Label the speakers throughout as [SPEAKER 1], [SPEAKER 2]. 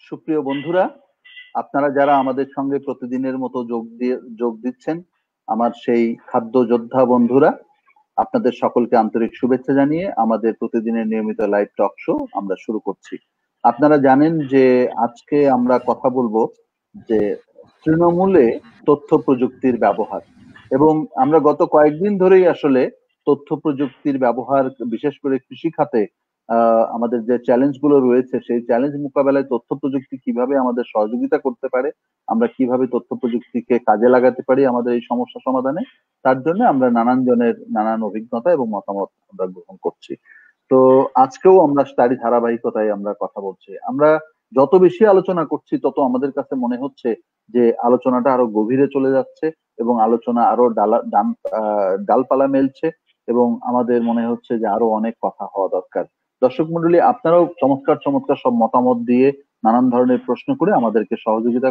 [SPEAKER 1] সুপ্রিয় বন্ধুরা, আপনারা যারা আমাদের সঙ্গে প্রতিদিনের মতো যোগ দিচ্ছেন, আমার সেই খাদ্য যোদ্ধা বন্ধুরা, আপনাদের সকলকে আন্তরিক শুভেচ্ছা জানিয়ে আমাদের প্রতিদিনের নিয়মিত লাইভ টক শো আমরা শুরু করছি। আপনারা জানেন যে আজকে আমরা কথা বলবো যে তৃণমূলে তথ্য প্রযুক্তির ব্যবহার, এবং আমরা গত কয়েকদিন ধরেই আসলে তথ্য প্রযুক্তির ব্যবহার, বিশেষ করে কৃষি খাতে আমাদের যে চ্যালেঞ্জ গুলো রয়েছে সেই চ্যালেঞ্জ মোকাবেলায় তথ্য প্রযুক্তি কিভাবে আমাদের সহযোগিতা করতে পারে, আমরা কিভাবে তথ্য প্রযুক্তিকে কাজে লাগাতে পারি আমাদের এই সমস্যা সমাধানে, তার জন্য আমরা নানান জনের নানান অভিজ্ঞতা এবং মতামত আমরা গ্রহণ করছি। তো আজকেও আমরা তারই ধারাবাহিকতায় আমরা কথা বলছি। আমরা যত বেশি আলোচনা করছি তত আমাদের কাছে মনে হচ্ছে যে আলোচনাটা আরো গভীরে চলে যাচ্ছে এবং আলোচনা আরো ডালপালা মেলছে, এবং আমাদের মনে হচ্ছে যে আরো অনেক কথা হওয়া দরকার। দর্শক মন্ডলী, আপনারাও চমৎকার চমৎকার সব মতামত দিয়ে নানান ধরনের প্রশ্ন করে আমাদেরকে সহযোগিতা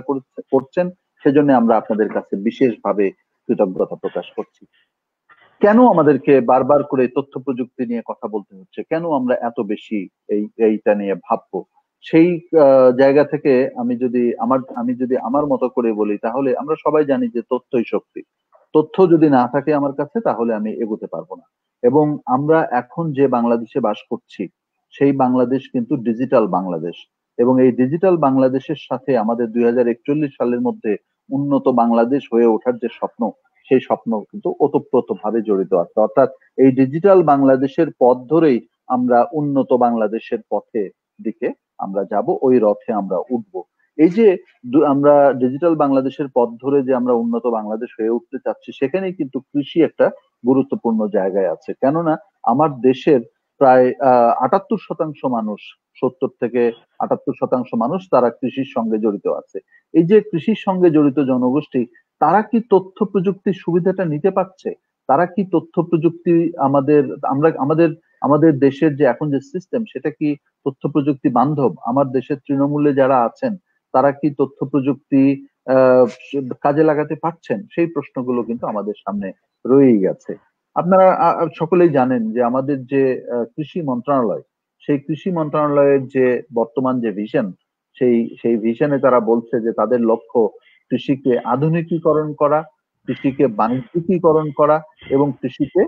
[SPEAKER 1] করছেন, সেজন্য আমরা আপনাদের কাছে বিশেষভাবে কৃতজ্ঞতা প্রকাশ করছি। কেন আমাদেরকে বারবার করে তথ্য প্রযুক্তি নিয়ে কথা বলতে হচ্ছে, কেন আমরা এত বেশি এইটা নিয়ে ভাববো, সেই জায়গা থেকে আমি যদি আমার মতো করে বলি, তাহলে আমরা সবাই জানি যে তথ্যই শক্তি। তথ্য যদি না থাকে আমার কাছে, তাহলে আমি এগোতে পারবো না। এবং আমরা এখন যে বাংলাদেশে বাস করছি, সেই বাংলাদেশ কিন্তু ডিজিটাল বাংলাদেশ, এবং এই ডিজিটাল বাংলাদেশের সাথে আমাদের 2041 সালের মধ্যে উন্নত বাংলাদেশ হয়ে ওঠার যে স্বপ্ন, সেই স্বপ্ন কিন্তু ওতপ্রোতভাবে জড়িত আছে। অর্থাৎ এই ডিজিটাল বাংলাদেশের পথ ধরেই আমরা উন্নত বাংলাদেশের পথে দিকে আমরা যাব, ওই রথে আমরা উঠবো। এই যে আমরা ডিজিটাল বাংলাদেশের পথ ধরে যে আমরা উন্নত বাংলাদেশ হয়ে উঠতে চাচ্ছি, সেখানেই কিন্তু কৃষি একটা গুরুত্বপূর্ণ জায়গায় আছে। কেননা আমার দেশের প্রায় 78% মানুষ, 70 থেকে 78% মানুষ তারা কৃষির সঙ্গে জড়িত আছে। এই যে কৃষির সঙ্গে জড়িত জনগোষ্ঠী, তারা কি তথ্য প্রযুক্তির সুবিধাটা নিতে পারছে? তারা কি তথ্য প্রযুক্তি আমাদের আমরা আমাদের আমাদের দেশের যে এখন যে সিস্টেম, সেটা কি তথ্য প্রযুক্তি বান্ধব? আমার দেশের তৃণমূলে যারা আছেন, তারা কি তথ্য প্রযুক্তি আহ কাজে লাগাতে পারছেন? সেই প্রশ্নগুলো কিন্তু আমাদের সামনে রয়েই গেছে। আপনারা সকলেই জানেন যে আমাদের যে কৃষি মন্ত্রণালয়, সেই কৃষি মন্ত্রণালয়ের যে বর্তমান যে ভিশন, সেই ভিশনে তারা বলছে যে তাদের লক্ষ্য কৃষিকে আধুনিকীকরণ করা, কৃষিকে বাণিজ্যিকীকরণ করা, এবং কৃষিকে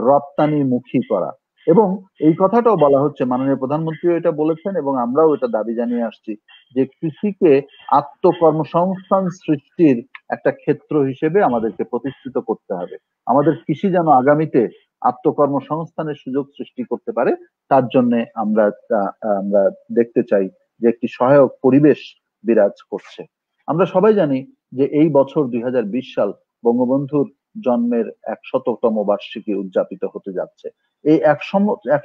[SPEAKER 1] রপ্তানিমুখী করা। এবং এই কথাটাও বলা হচ্ছে, মাননীয় প্রধানমন্ত্রীও এটা বলেছেন এবং আমরাও এটা দাবি জানিয়ে আসছি, যে কৃষিকে আত্মকর্মসংস্থান সৃষ্টির একটা ক্ষেত্র হিসেবে আমাদেরকে প্রতিষ্ঠিত করতে হবে। আমাদের কৃষি যেন আগামীতে আত্মকর্মসংস্থানের সুযোগ সৃষ্টি করতে পারে, তার জন্য আমরা আমরা দেখতে চাই যে একটি সহায়ক পরিবেশ বিরাজ করছে। আমরা সবাই জানি যে এই বছর 2020 সাল বঙ্গবন্ধুর জন্মের 100তম বার্ষিকী উদযাপিত হতে যাচ্ছে। এই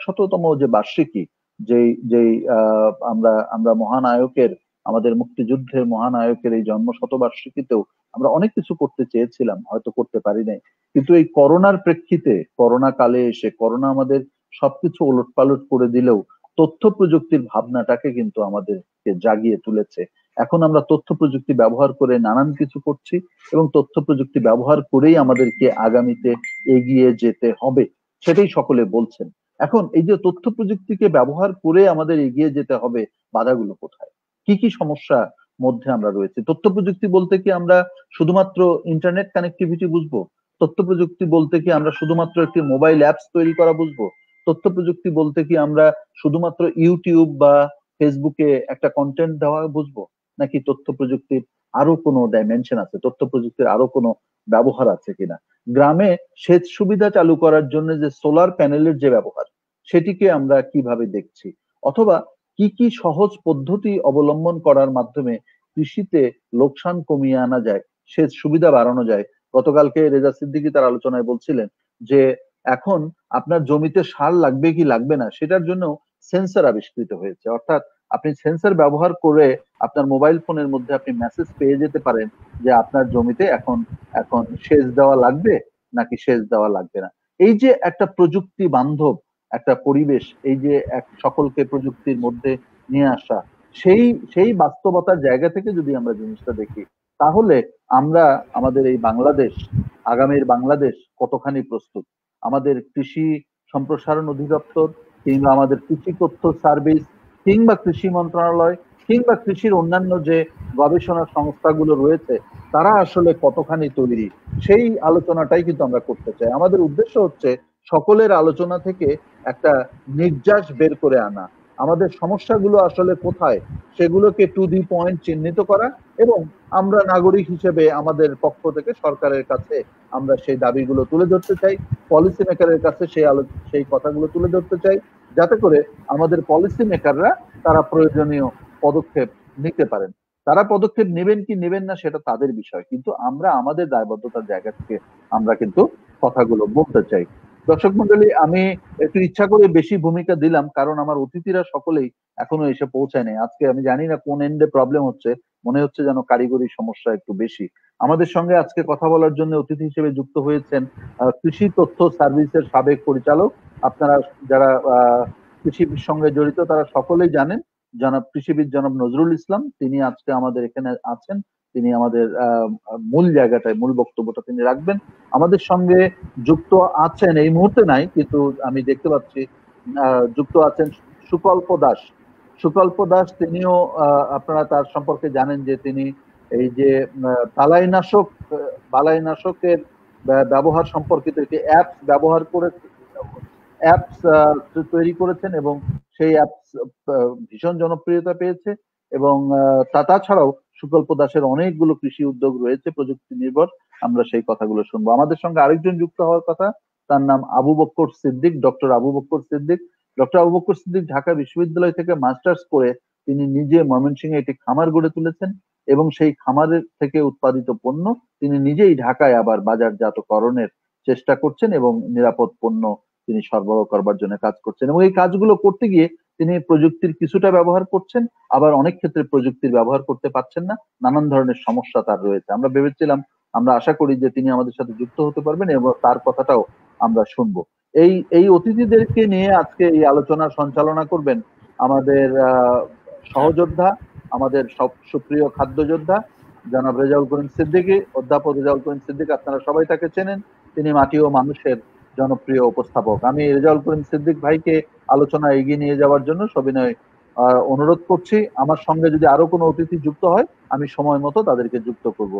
[SPEAKER 1] 100তম যে বার্ষিকী, যেই যেই আমরা আমরা মহানায়কের, আমাদের মুক্তিযুদ্ধের মহানায়কের এই জন্ম শতবার্ষিকীতেও আমরা অনেক কিছু করতে চেয়েছিলাম, হয়তো করতে পারি নাই। কিন্তু এই করোনার প্রেক্ষিতে, করোনা কালে এসে করোনা আমাদের সবকিছু ওলটপালট করে দিলেও তথ্য প্রযুক্তির ভাবনাটাকে কিন্তু আমাদেরকে জাগিয়ে তুলেছে। এখন আমরা তথ্য প্রযুক্তি ব্যবহার করে নানান কিছু করছি, এবং তথ্য প্রযুক্তি ব্যবহার করেই আমাদেরকে আগামীতে এগিয়ে যেতে হবে, সেটাই সকলে বলছেন। এখন এই যে তথ্য প্রযুক্তিকে ব্যবহার করে আমাদের এগিয়ে যেতে হবে, বাধাগুলো কোথায়, কি কি সমস্যা মধ্যে আমরা রয়েছে? তথ্য প্রযুক্তি বলতে কি আমরা শুধুমাত্র ইন্টারনেট কানেক্টিভিটি বুঝবো? তথ্য প্রযুক্তি বলতে কি আমরা শুধুমাত্র একটি মোবাইল অ্যাপস তৈরি করা বুঝবো? তথ্য প্রযুক্তি বলতে কি আমরা শুধুমাত্র ইউটিউব বা ফেসবুকে একটা কন্টেন্ট দেওয়া বুঝবো? নাকি তথ্য প্রযুক্তির আরো কোনো ডাইমেনশন আছে, তথ্য প্রযুক্তির আরো কোনো ব্যবহার আছে কিনা? গ্রামে সেচ সুবিধা চালু করার জন্য যে সোলার প্যানেলের যে ব্যবহার, সেটিকে আমরা কিভাবে দেখছি? অথবা কি কি সহজ পদ্ধতি অবলম্বন করার মাধ্যমে কৃষিতে লোকসান কমিয়ে আনা যায়, সেচ সুবিধা বাড়ানো যায়? গতকালকে রেজা সিদ্দিকী তার আলোচনায় বলছিলেন যে এখন আপনার জমিতে সার লাগবে কি লাগবে না, সেটার জন্য সেন্সর আবিষ্কৃত হয়েছে। অর্থাৎ আপনি সেন্সর ব্যবহার করে আপনার মোবাইল ফোনের মধ্যে আপনি মেসেজ পেয়ে যেতে পারেন যে আপনার জমিতে এখন এখন সেচ দেওয়া লাগবে নাকি সেচ দেওয়া লাগবে না। এই যে একটা প্রযুক্তি বান্ধব একটা পরিবেশ, এই যে এক সকলকে প্রযুক্তির মধ্যে নিয়ে আসা, সেই সেই বাস্তবতার জায়গা থেকে যদি আমরা জিনিসটা দেখি, তাহলে আমরা আমাদের এই বাংলাদেশ, আগামীর বাংলাদেশ কতখানি প্রস্তুত? আমাদের কৃষি সম্প্রসারণ অধিদপ্তর, কিংবা আমাদের কৃষি তথ্য সার্ভিস, কিংবা কৃষি মন্ত্রণালয়, কিংবা কৃষির অন্যান্য যে গবেষণা সংস্থাগুলো রয়েছে তারা আসলে কতখানি তৈরি, সেই আলোচনাটাই কিন্তু আমরা করতে চাই। আমাদের উদ্দেশ্য হচ্ছে সকলের আলোচনা থেকে একটা নির্যাস বের করে আনা, আমাদের সমস্যাগুলো আসলে কোথায় সেগুলোকে টু দি পয়েন্ট চিহ্নিত করা, এবং আমরা নাগরিক হিসেবে আমাদের পক্ষ থেকে সরকারের কাছে আমরা সেই দাবিগুলো তুলে ধরতে চাই, পলিসি মেকারের কাছে সেই কথাগুলো তুলে ধরতে চাই, যাতে করে আমাদের পলিসি মেকাররা তারা প্রয়োজনীয় পদক্ষেপ নিতে পারেন। তারা পদক্ষেপ নেবেন কি নেবেন না সেটা তাদের বিষয়, কিন্তু আমরা আমাদের দায়বদ্ধতার জায়গা থেকে আমরা কিন্তু কথাগুলো বলতে চাই। দর্শক মন্ডলী, আমি একটু ইচ্ছা করে বেশি ভূমিকা দিলাম কারণ আমার অতিথিরা সকলেই এখনো এসে পৌঁছায় নাই। আজকে আমি জানি না কোন এন্ডে প্রবলেম হচ্ছে, মনে হচ্ছে যেন কারিগরি সমস্যা একটু বেশি। আমাদের সঙ্গে আজকে কথা বলার জন্য অতিথি হিসেবে যুক্ত হয়েছেন কৃষি তথ্য সার্ভিসের সাবেক পরিচালক। আপনারা যারা কৃষির সঙ্গে জড়িত তারা সকলেই জানেন, জনাব কৃষিবিদ জনাব নজরুল ইসলাম। তিনি আজকে আমাদের এখানে আছেন, তিনি আমাদের মূল জায়গাটায় মূল বক্তব্যটা তিনি রাখবেন। আমাদের সঙ্গে যুক্ত আছেন, এই মুহূর্তে নাই কিন্তু আমি দেখতে পাচ্ছি যুক্ত আছেন সুকল্প দাস। সুকল্প দাস তিনিও আপনারা তার সম্পর্কে জানেন যে তিনি এই যে বালাইনাশকের ব্যবহার সম্পর্কিত একটি অ্যাপস ব্যবহার করে অ্যাপস তৈরি করেছেন এবং সেই অ্যাপস ভীষণ জনপ্রিয়তা পেয়েছে। এবং তাছাড়াও সুকল্প দাসের অনেকগুলো কৃষি উদ্যোগ রয়েছে প্রযুক্তি নির্ভর। আমরা সেই কথাগুলো শুনবো। আমাদের সঙ্গে আরেকজন যুক্ত হওয়ার কথা, তার নাম আবু বক্কর সিদ্দিক, ডক্টর আবু বক্কর সিদ্দিক। ডক্টর আবু বক্কর সিদ্দিক ঢাকা বিশ্ববিদ্যালয় থেকে মাস্টার্স করে তিনি নিজে ময়মনসিংহে একটি খামার গড়ে তুলেছেন এবং সেই খামারের থেকে উৎপাদিত পণ্য তিনি নিজেই ঢাকায় আবার বাজারজাতকরণের চেষ্টা করছেন এবং নিরাপদ পণ্য তিনি সরবরাহ করবার জন্য কাজ করছেন। এবং এই কাজগুলো করতে গিয়ে তিনি প্রযুক্তির কিছুটা ব্যবহার করছেন, আবার অনেক ক্ষেত্রে প্রযুক্তির ব্যবহার করতে পারছেন না, নানান ধরনের সমস্যা তার রয়েছে। আমরা ভেবেছিলাম, আমরা আশা করি যে তিনি আমাদের সাথে যুক্ত হতে পারবেন এবং তার কথাটাও আমরা শুনবো। এই অতিথিদেরকে নিয়ে আজকে এই আলোচনা সঞ্চালনা করবেন আমাদের সহযোদ্ধা, আমাদের সব সুপ্রিয় খাদ্য যোদ্ধা জনাব রেজাউল করিম সিদ্দিকী। অধ্যাপক রেজাউল করিম সিদ্দিকী, আপনারা সবাই তাকে চেনেন, তিনি মাটি ও মানুষের জনপ্রিয় উপস্থাপক। আমি রেজাউল করিম সিদ্দিক ভাইকে আলোচনা এগিয়ে নিয়ে যাওয়ার জন্য সবিনয় অনুরোধ করছি। আমার সঙ্গে যদি আরো কোনো অতিথি যুক্ত হয় আমি সময় মতো তাদেরকে যুক্ত করব।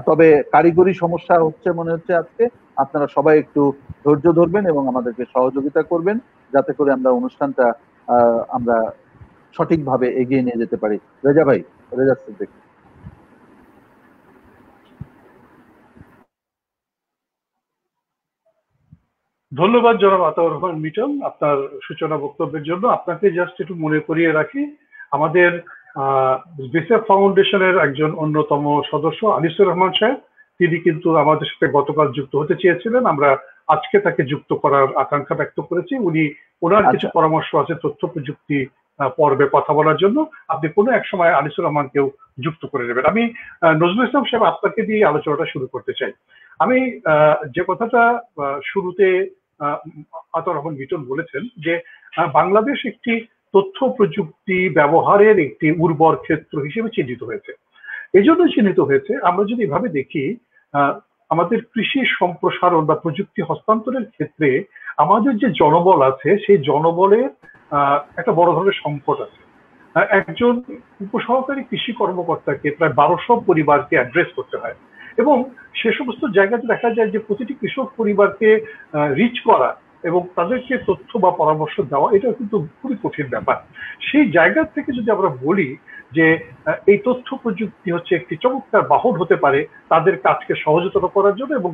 [SPEAKER 1] তবে কারিগরি সমস্যা হচ্ছে মনে হচ্ছে আজকে, আপনারা সবাই একটু ধৈর্য ধরবেন এবং আমাদেরকে সহযোগিতা করবেন যাতে করে আমরা অনুষ্ঠানটা আমরা সঠিকভাবে এগিয়ে নিয়ে যেতে পারি। রেজা ভাই, রেজা সিদ্দিক।
[SPEAKER 2] ধন্যবাদ জনাব আতাউর রহমান মিটন আপনার সূচনা বক্তব্যের জন্য। আপনাকে জাস্ট একটু মনে করিয়ে রাখি, আমাদের বিসেফ ফাউন্ডেশনের একজন অন্যতম সদস্য আনিসুর রহমান সাহেব, তিনি কিন্তু আমাদের সাথে গতকাল যুক্ত হতে চেয়েছিলেন, আমরা আজকে তাকে যুক্ত করার আকাঙ্ক্ষা ব্যক্ত করেছি। ওনার কিছু পরামর্শ আছে তথ্য প্রযুক্তি পর্বে কথা বলার জন্য, আপনি কোনো এক সময় আনিসুর রহমানকেও যুক্ত করে নেবেন। আমি নজরুল ইসলাম সাহেব আপনাকে দিয়ে আলোচনাটা শুরু করতে চাই। আমি যে কথাটা শুরুতে আতাউর রহমান মিটন বলেছেন যে বাংলাদেশ একটি তথ্য প্রযুক্তি ব্যবহারের একটি উর্বর ক্ষেত্র হিসেবে চিহ্নিত হয়েছে। এই জন্য চিহ্নিত হয়েছে, আমরা যদি এভাবে দেখি আমাদের কৃষি সম্প্রসারণ বা প্রযুক্তি হস্তান্তরের ক্ষেত্রে আমাদের যে জনবল আছে সেই জনবলের একটা বড় ধরনের সংকট আছে। একজন উপসহকারী কৃষি কর্মকর্তাকে প্রায় 1200 পরিবারকে অ্যাড্রেস করতে হয় এবং সে সমস্ত জায়গাতে দেখা যায় যে প্রতিটি কৃষক পরিবারকে রিচ করা এবং তাদেরকে তথ্য বা পরামর্শ দেওয়া এটা কিন্তু খুবই কঠিন ব্যাপার। সেই জায়গা থেকে যদি আমরা বলি যে এই তথ্য প্রযুক্তি হচ্ছে একটি চমৎকার বাহন হতে পারে তাদের কাজকে সহজতর করার জন্য এবং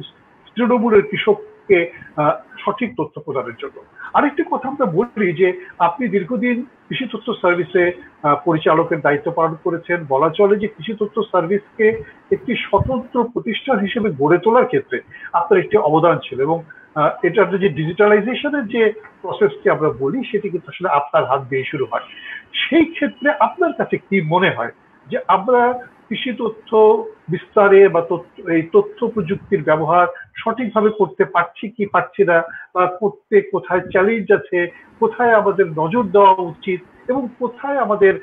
[SPEAKER 2] তৃণমূলের কৃষককে সঠিক তথ্য প্রদানের জন্য। আরেকটি কথা আমরা বলি যে আপনি দীর্ঘদিন কৃষি তথ্য সার্ভিসে পরিচালকের দায়িত্ব পালন করেছেন। বলা চলে যে কৃষি তথ্য সার্ভিসকে একটি স্বতন্ত্র প্রতিষ্ঠান হিসেবে গড়ে তোলার ক্ষেত্রে আপনার একটি অবদান ছিল এবং এটার যে ডিজিটালাইজেশনের যে প্রসেসকে আমরা বলি সেটি কিন্তু আসলে আপনার হাত দিয়ে শুরু হয়। সেই ক্ষেত্রে আপনার কাছে কি মনে হয় যে আমরা কৃষি তথ্য বিস্তারে বা এই তথ্য প্রযুক্তির ব্যবহার সঠিকভাবে করতে পারছি কি পারছি না, বা করতে কোথায় চ্যালেঞ্জ আছে, কোথায় আমাদের নজর দেওয়া উচিত, এবং কোথায় আমাদের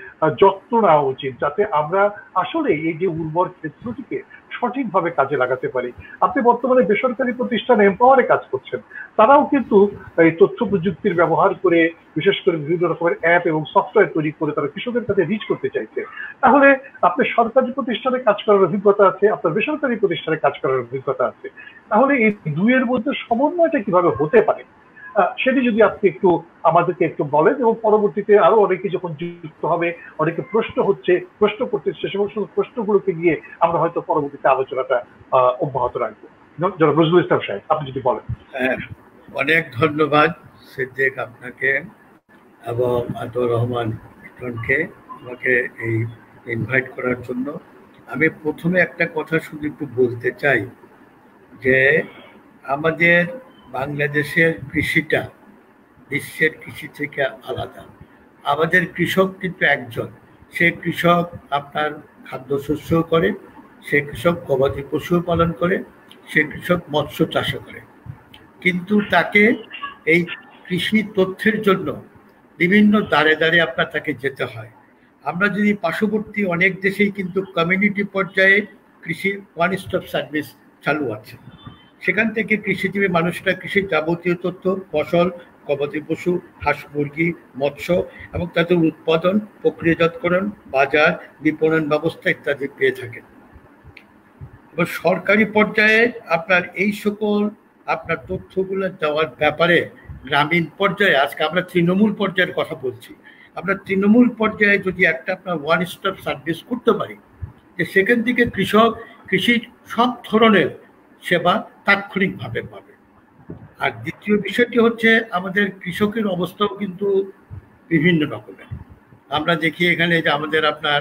[SPEAKER 2] যত্ন নেওয়া উচিত যাতে আমরা আসলে এই যে উর্বর ক্ষেত্রটিকে সঠিকভাবে কাজে লাগাতে পারি। আপনি বর্তমানে বেসরকারি প্রতিষ্ঠান এম্পাওয়ারে কাজ করছেন, তারাও কিন্তু এই তথ্য প্রযুক্তির ব্যবহার করে বিশেষ করে বিভিন্ন রকমের অ্যাপ এবং সফটওয়্যার তৈরি করে তারা কৃষকের কাছে রিচ করতে চাইছে। তাহলে আপনার সরকারি প্রতিষ্ঠানে কাজ করার অভিজ্ঞতা আছে, আপনার বেসরকারি প্রতিষ্ঠানে কাজ করার অভিজ্ঞতা আছে, তাহলে এই দুইয়ের মধ্যে সমন্বয়টা কিভাবে হতে পারে সেটি যদি আপনি একটু আমাদেরকে একটু বলেন, এবং পরবর্তীতে আরো অনেকে যখন যুক্ত হবে, অনেকে প্রশ্ন করতেছে, সে সমস্ত প্রশ্নগুলোকে নিয়ে আমরা হয়তো পরবর্তীতে আলোচনাটা অব্যাহত রাখবো। জনাব নজরুল ইসলাম সাহেব, আপনি যদি বলেন।
[SPEAKER 3] অনেক ধন্যবাদ সিদ্দিক আপনাকে এবং আতর রহমান মিটনকে আমাকে এই ইনভাইট করার জন্য। আমি প্রথমে একটা কথা শুধু একটু বলতে চাই যে আমাদের বাংলাদেশের কৃষিটা বিশ্বের কৃষি থেকে আলাদা। আমাদের কৃষক কিন্তু একজন, সে কৃষক আপনার খাদ্যশস্য করে, সে কৃষক গবাদি পশু পালন করে, সে কৃষক মৎস্য চাষ করে, কিন্তু তাকে এই কৃষি তথ্যের জন্য বিভিন্ন দাঁড়ে দাঁড়ে আপনার তাকে যেতে হয়। আমরা যদি পার্শ্ববর্তী অনেক দেশেই কিন্তু কমিউনিটি পর্যায়ে কৃষি ওয়ান স্টপ সার্ভিস চালু আছে। সেখান থেকে কৃষিজীবী মানুষরা কৃষির যাবতীয় তথ্য, ফসল, গবাদি পশু, হাঁস মুরগি, মৎস্য এবং তাদের উৎপাদন, প্রক্রিয়াজাতকরণ, বাজার, বিপণন ব্যবস্থা ইত্যাদি পেয়ে থাকেন। এবার সরকারি পর্যায়ে আপনার এই সকল আপনার তথ্যগুলো দেওয়ার ব্যাপারে গ্রামীণ পর্যায়ে, আজকে আমরা তৃণমূল পর্যায়ের কথা বলছি, আমরা তৃণমূল পর্যায়ে যদি একটা আপনার ওয়ান স্টপ সার্ভিস করতে পারি, যে সেখান থেকে কৃষক কৃষির সব ধরনের সেবা তাৎক্ষণিকভাবে পাবে। আর দ্বিতীয় বিষয়টি হচ্ছে আমাদের কৃষকের অবস্থাও কিন্তু বিভিন্ন রকমের। আমরা দেখি এখানে যে আমাদের আপনার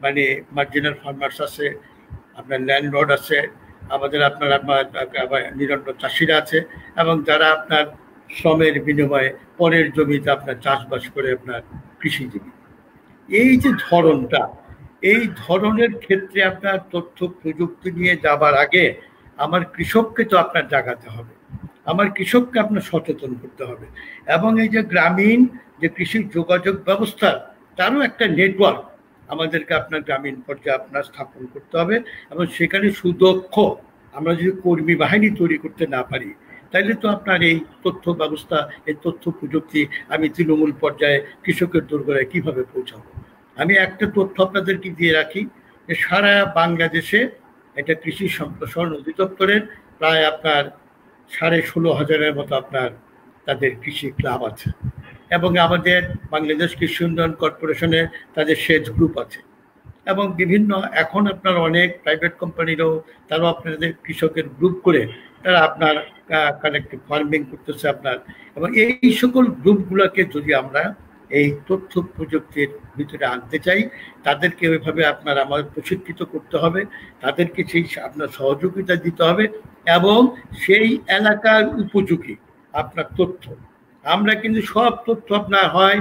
[SPEAKER 3] মানে মার্জিনাল ফার্মার্স আছে, আপনার ল্যান্ডলর্ড আছে, আমাদের আপনার নিরন্ন চাষিরা আছে, এবং যারা আপনার শ্রমের বিনিময়ে পরের জমিতে আপনার চাষবাস করে আপনার কৃষিজীবী। এই যে ধরনটা, এই ধরনের ক্ষেত্রে আপনার তথ্য প্রযুক্তি নিয়ে যাবার আগে আমার কৃষককে তো আপনার জাগাতে হবে, আমার কৃষককে আপনার সচেতন করতে হবে, এবং এই যে গ্রামীণ যে কৃষি যোগাযোগ ব্যবস্থা তারও একটা নেটওয়ার্ক আমাদেরকে আপনার গ্রামীণ পর্যায়ে আপনার স্থাপন করতে হবে। এবং সেখানে সুদক্ষ আমরা যদি কর্মী বাহিনী তৈরি করতে না পারি, তাইলে তো আপনার এই তথ্য ব্যবস্থা, এই তথ্য প্রযুক্তি আমি তৃণমূল পর্যায়ে কৃষকের দোরগোড়ায় কিভাবে পৌঁছাবো। আমি একটা তথ্য আপনাদেরকে দিয়ে রাখি যে সারা বাংলাদেশে এটা কৃষি সম্প্রসারণ অধিদপ্তরের প্রায় আপনার 16,500-এর মতো আপনার তাদের কৃষি ক্লাব আছে, এবং আমাদের বাংলাদেশ কৃষি উন্নয়ন কর্পোরেশনের তাদের সেচ গ্রুপ আছে, এবং বিভিন্ন এখন আপনার অনেক প্রাইভেট কোম্পানিরও তারাও আপনাদের কৃষকের গ্রুপ করে তারা আপনার কালেক্টিভ ফার্মিং করতেছে আপনার। এবং এই সকল গ্রুপগুলোকে যদি আমরা এই তথ্য প্রযুক্তির ভিতরে আনতে চাই, তাদেরকে ওইভাবে আপনার আমাদের প্রশিক্ষিত করতে হবে, তাদেরকে সেই আপনার সহযোগিতা দিতে হবে, এবং সেই এলাকার উপযোগী আপনার তথ্য। আমরা কিন্তু সব তথ্য আপনার হয়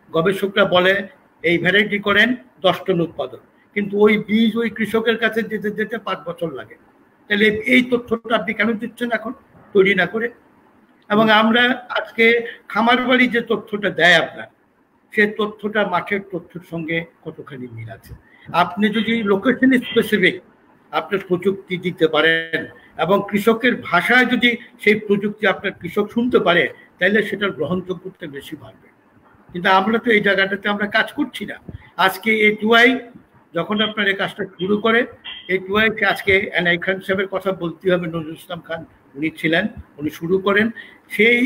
[SPEAKER 3] গবেষকরা বলে এই ভ্যারাইটি করেন 10 টন উৎপাদন, কিন্তু ওই বীজ ওই কৃষকের কাছে যেতে যেতে 5 বছর লাগে। তাহলে এই তথ্যটা আপনি কেন দিচ্ছেন এখন তৈরি না করে? এবং আমরা আজকে খামার বাড়ি যে তথ্যটা দেয় আপনার, সে তথ্যটা মাঠের তথ্যের সঙ্গে কতখানি মিল আছে? আপনি যদি লোকেশন স্পেসিফিক আপনার প্রযুক্তি দিতে পারেন এবং কৃষকের ভাষায় যদি সেই প্রযুক্তি আপনার কৃষক শুনতে পারে, তাহলে সেটার গ্রহণযোগ্যতা বেশি বাড়বে। কিন্তু আমরা তো এই জায়গাটাতে আমরা কাজ করছি না। আজকে A2I যখন আপনার এই কাজটা শুরু করে, A2I আজকে এনআই খান সাহেবের কথা বলতে হবে, নজরুল ইসলাম খান উনি ছিলেন, উনি শুরু করেন সেই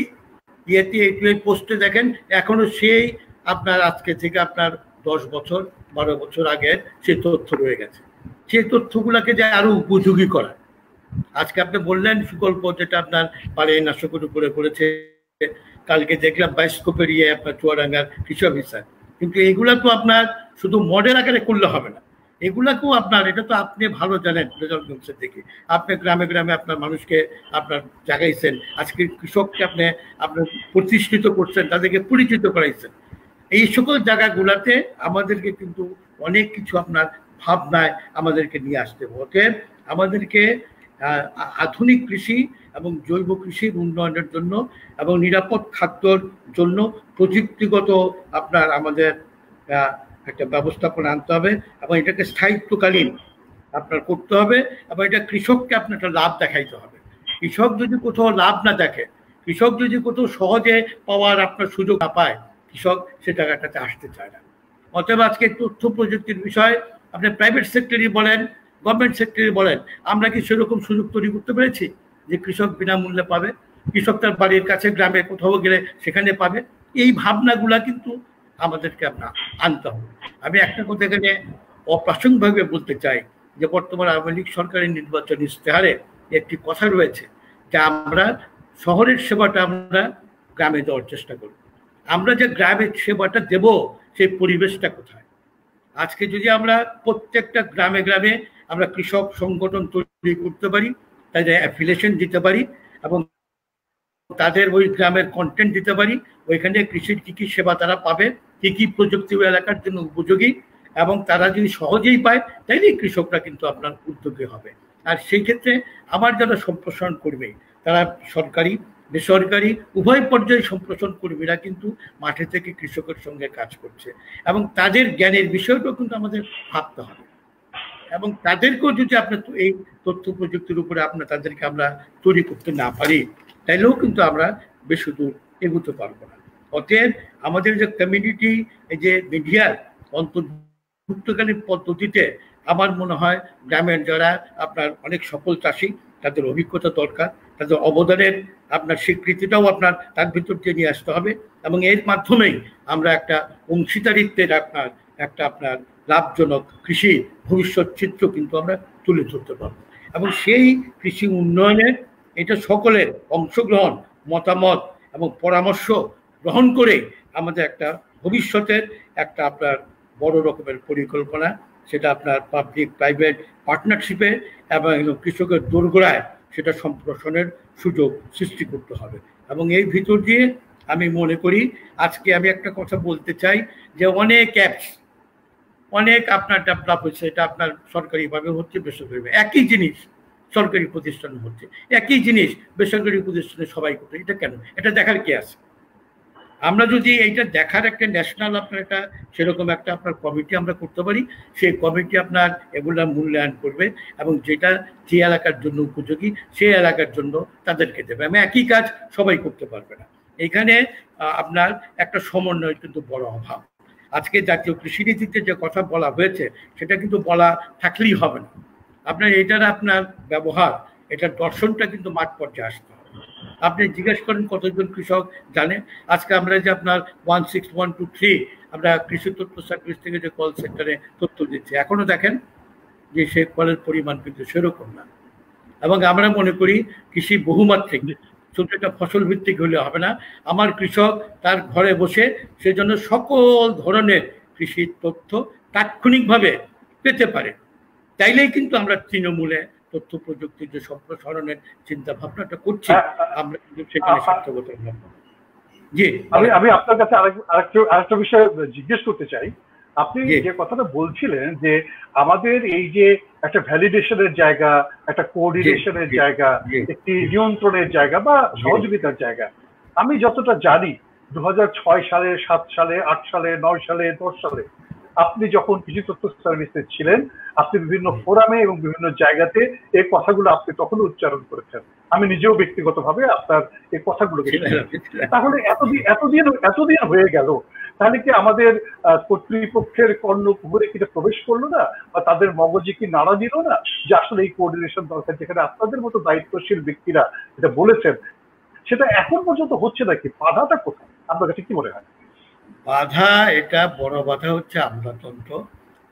[SPEAKER 3] ইয়েতে A2I পোস্টে দেখেন এখনো সেই আপনার আজকে থেকে আপনার 10 বছর 12 বছর আগের সেই তথ্য রয়ে গেছে। সেই তথ্যগুলোকে যে আরো উপযোগী করা, আজকে আপনি বললেন সুকল্প যেটা আপনার পারে নাশকের উপরে পড়েছে, কালকে দেখলাম বায়োস্কোপের ইয়ে আপনার চুয়াডাঙ্গার কৃষি অফিসার, কিন্তু এগুলা তো আপনার শুধু মডেল আকারে করলে হবে না, এগুলাকেও আপনার, এটা তো আপনি ভালো জানেন রেজাল্টের দেখে, আপনি গ্রামে গ্রামে আপনার মানুষকে আপনার জাগাইছেন, আজকে কৃষককে আপনি আপনার প্রতিষ্ঠিত করছেন, তাদেরকে পরিচিত করাইছেন। এই সকল জায়গাগুলাতে আমাদেরকে কিন্তু অনেক কিছু আপনার ভাবনায় আমাদেরকে নিয়ে আসতে হবে। আমাদেরকে আধুনিক কৃষি এবং জৈব কৃষির উন্নয়নের জন্য এবং নিরাপদ খাদ্যর জন্য প্রযুক্তিগত আপনার আমাদের একটা ব্যবস্থাপনা আনতে হবে এবং এটাকে স্থায়িত্বকালীন আপনার করতে হবে এবং এটা কৃষককে আপনার একটা লাভ দেখাইতে হবে। কৃষক যদি কোথাও লাভ না দেখে, কৃষক যদি কোথাও সহজে পাওয়ার আপনার সুযোগ না পায়, কৃষক সে জায়গাটাতে আসতে চায় না। অতএব আজকে তথ্য প্রযুক্তির বিষয় আপনি প্রাইভেট সেক্টরই বলেন, গভর্নমেন্ট সেক্টরই বলেন, আমরা কি সেরকম সুযোগ তৈরি করতে পেরেছি যে কৃষক বিনামূল্যে পাবে, কৃষক তার বাড়ির কাছে গ্রামে কোথাও গেলে সেখানে পাবে? এই ভাবনাগুলা কিন্তু আমাদেরকে আপনার আনতে হবে। আমি একটা কথা এখানে অপ্রাসঙ্গিকভাবে বলতে চাই যে বর্তমান আওয়ামী লীগ সরকারের নির্বাচনী ইশতেহারে একটি কথা রয়েছে যে আমরা শহরের সেবাটা আমরা গ্রামে দেওয়ার চেষ্টা করব। আমরা যে গ্রামের সেবাটা দেব সেই পরিবেশটা কোথায়? আজকে যদি আমরা প্রত্যেকটা গ্রামে গ্রামে আমরা কৃষক সংগঠন তৈরি করতে পারি, তাদের অ্যাফিলিয়েশন দিতে পারি এবং তাদের ওই গ্রামের কন্টেন্ট দিতে পারি, ওইখানে কৃষির কি কি সেবা তারা পাবে, কি কি প্রযুক্তি এলাকার জন্য উপযোগী, এবং তারা যদি সহজেই পায় তাইলেই কৃষকরা কিন্তু আপনার উদ্যোগী হবে। আর সেই ক্ষেত্রে আমার যারা সম্প্রসারণ কর্মী, তারা সরকারি বেসরকারি উভয় পর্যায়ে সম্প্রসারণ কর্মীরা কিন্তু মাঠে থেকে কৃষকের সঙ্গে কাজ করছে এবং তাদের জ্ঞানের বিষয়টাও কিন্তু আমাদের ভাবতে হবে এবং তাদেরকেও যদি আপনার এই তথ্য প্রযুক্তির উপরে আপনার তাদেরকে আমরা তৈরি করতে না পারি, তাইলেও কিন্তু আমরা বেশি দূর এগোতে পারবো না। অতএব আমাদের যে কমিউনিটি, এই যে মিডিয়ার অন্তর্ভুক্তকালীন পদ্ধতিতে আমার মনে হয় গ্রামের যারা আপনার অনেক সফল চাষি, তাদের অভিজ্ঞতা দরকার, তাদের অবদানের আপনার স্বীকৃতিটাও আপনার তার ভিতর দিয়ে নিয়ে আসতে হবে এবং এর মাধ্যমেই আমরা একটা অংশীদারিত্বের আপনার লাভজনক কৃষি ভবিষ্যৎ চিত্র কিন্তু আমরা তুলে ধরতে পারবো এবং সেই কৃষি উন্নয়নের এটা সকলের অংশগ্রহণ, মতামত এবং পরামর্শ গ্রহণ করে আমাদের একটা ভবিষ্যতের একটা আপনার বড় রকমের পরিকল্পনা, সেটা আপনার পাবলিক প্রাইভেট পার্টনারশিপে এবং কৃষকের দোরগোড়ায় সেটা সম্প্রসারণের সুযোগ সৃষ্টি করতে হবে। এবং এই ভিতর দিয়ে আমি মনে করি আজকে আমি একটা কথা বলতে চাই যে অনেক অ্যাপস অনেক আপনার ডেভেলপ হচ্ছে, এটা আপনার সরকারিভাবে হচ্ছে, বেসরকারিভাবে একই জিনিস সরকারি প্রতিষ্ঠানে হচ্ছে, একই জিনিস বেসরকারি প্রতিষ্ঠানে সবাই করছে। এটা কেন? এটা দেখার কি আছে? আমরা যদি এইটা দেখার একটা ন্যাশনাল আপনার একটা সেরকম একটা আপনার কমিটি আমরা করতে পারি, সেই কমিটি আপনার এগুলা মূল্যায়ন করবে এবং যেটা যে এলাকার জন্য উপযোগী সেই এলাকার জন্য তাদেরকে দেবে। আমি একই কাজ সবাই করতে পারবে না, এখানে আপনার একটা সমন্বয় কিন্তু বড় অভাব। আজকে জাতীয় কৃষিনীতিতে যে কথা বলা হয়েছে সেটা কিন্তু বলা থাকলেই হবে না, আপনার এটার আপনার ব্যবহার, এটার দর্শনটা কিন্তু মাঠ পর্যায়ে আসতে হবে। আপনি জিজ্ঞেস করেন কতজন কৃষক জানে? আজকে আমরা যে আপনার 16123 আমরা কৃষি তথ্য সার্ভিস থেকে যে কল সেন্টারে তথ্য দিচ্ছি, এখনো দেখেন যে সেই কলের পরিমাণ কিন্তু সেরকম না। এবং আমরা মনে করি কৃষি বহুমাত্রিক, শুধু একটা ফসল ভিত্তিক হলে হবে না। আমার কৃষক তার ঘরে বসে সেজন্য সকল ধরনের কৃষির তথ্য তাৎক্ষণিকভাবে পেতে পারে, তাইলেই কিন্তু আমরা তৃণমূলে তথ্য প্রযুক্তির যে সম্প্রসারণের চিন্তা ভাবনাটা করছি আমরা কিন্তু সেখানে সার্থকতা পাবো। জি,
[SPEAKER 2] আমি আপনার কাছে আরেকটা বিষয় জিজ্ঞেস করতে চাই। আপনি যে কথাটা বলছিলেন যে আমাদের এই যে একটা ভ্যালিডেশনের জায়গা, একটা কোঅর্ডিনেশনের জায়গা, একটি নিয়ন্ত্রণের জায়গা বা সহযোগিতার জায়গা, আমি যতটা জানি 2006 সালে, 7 সালে, 8 সালে, 9 সালে, 10 সালে আপনি যখন কৃষি তথ্য সার্ভিসে ছিলেন, আপনি বিভিন্ন ফোরামে এবং বিভিন্ন জায়গাতে এই কথাগুলো আপনি তখন উচ্চারণ করেছেন। আমি নিজেও ব্যক্তিগতভাবে আপনার এই কথাগুলোকে শুনেছি। তাহলে এতদিন হয়ে গেল, তাহলে কি আমাদের কর্তৃপক্ষের কর্ণকুহরে কি প্রবেশ করলো না, বা তাদের মগজে কি নাড়া দিল না যে আসলে এই কোঅর্ডিনেশন দরকার, যেখানে আপনাদের মতো দায়িত্বশীল ব্যক্তিরা এটা বলেছেন, সেটা এখন পর্যন্ত হচ্ছে নাকি? বাধাটা কোথায় আপনার কাছে কি মনে হয়?
[SPEAKER 3] বাধা, এটা বড় বাধা হচ্ছে আমলাতন্ত্র।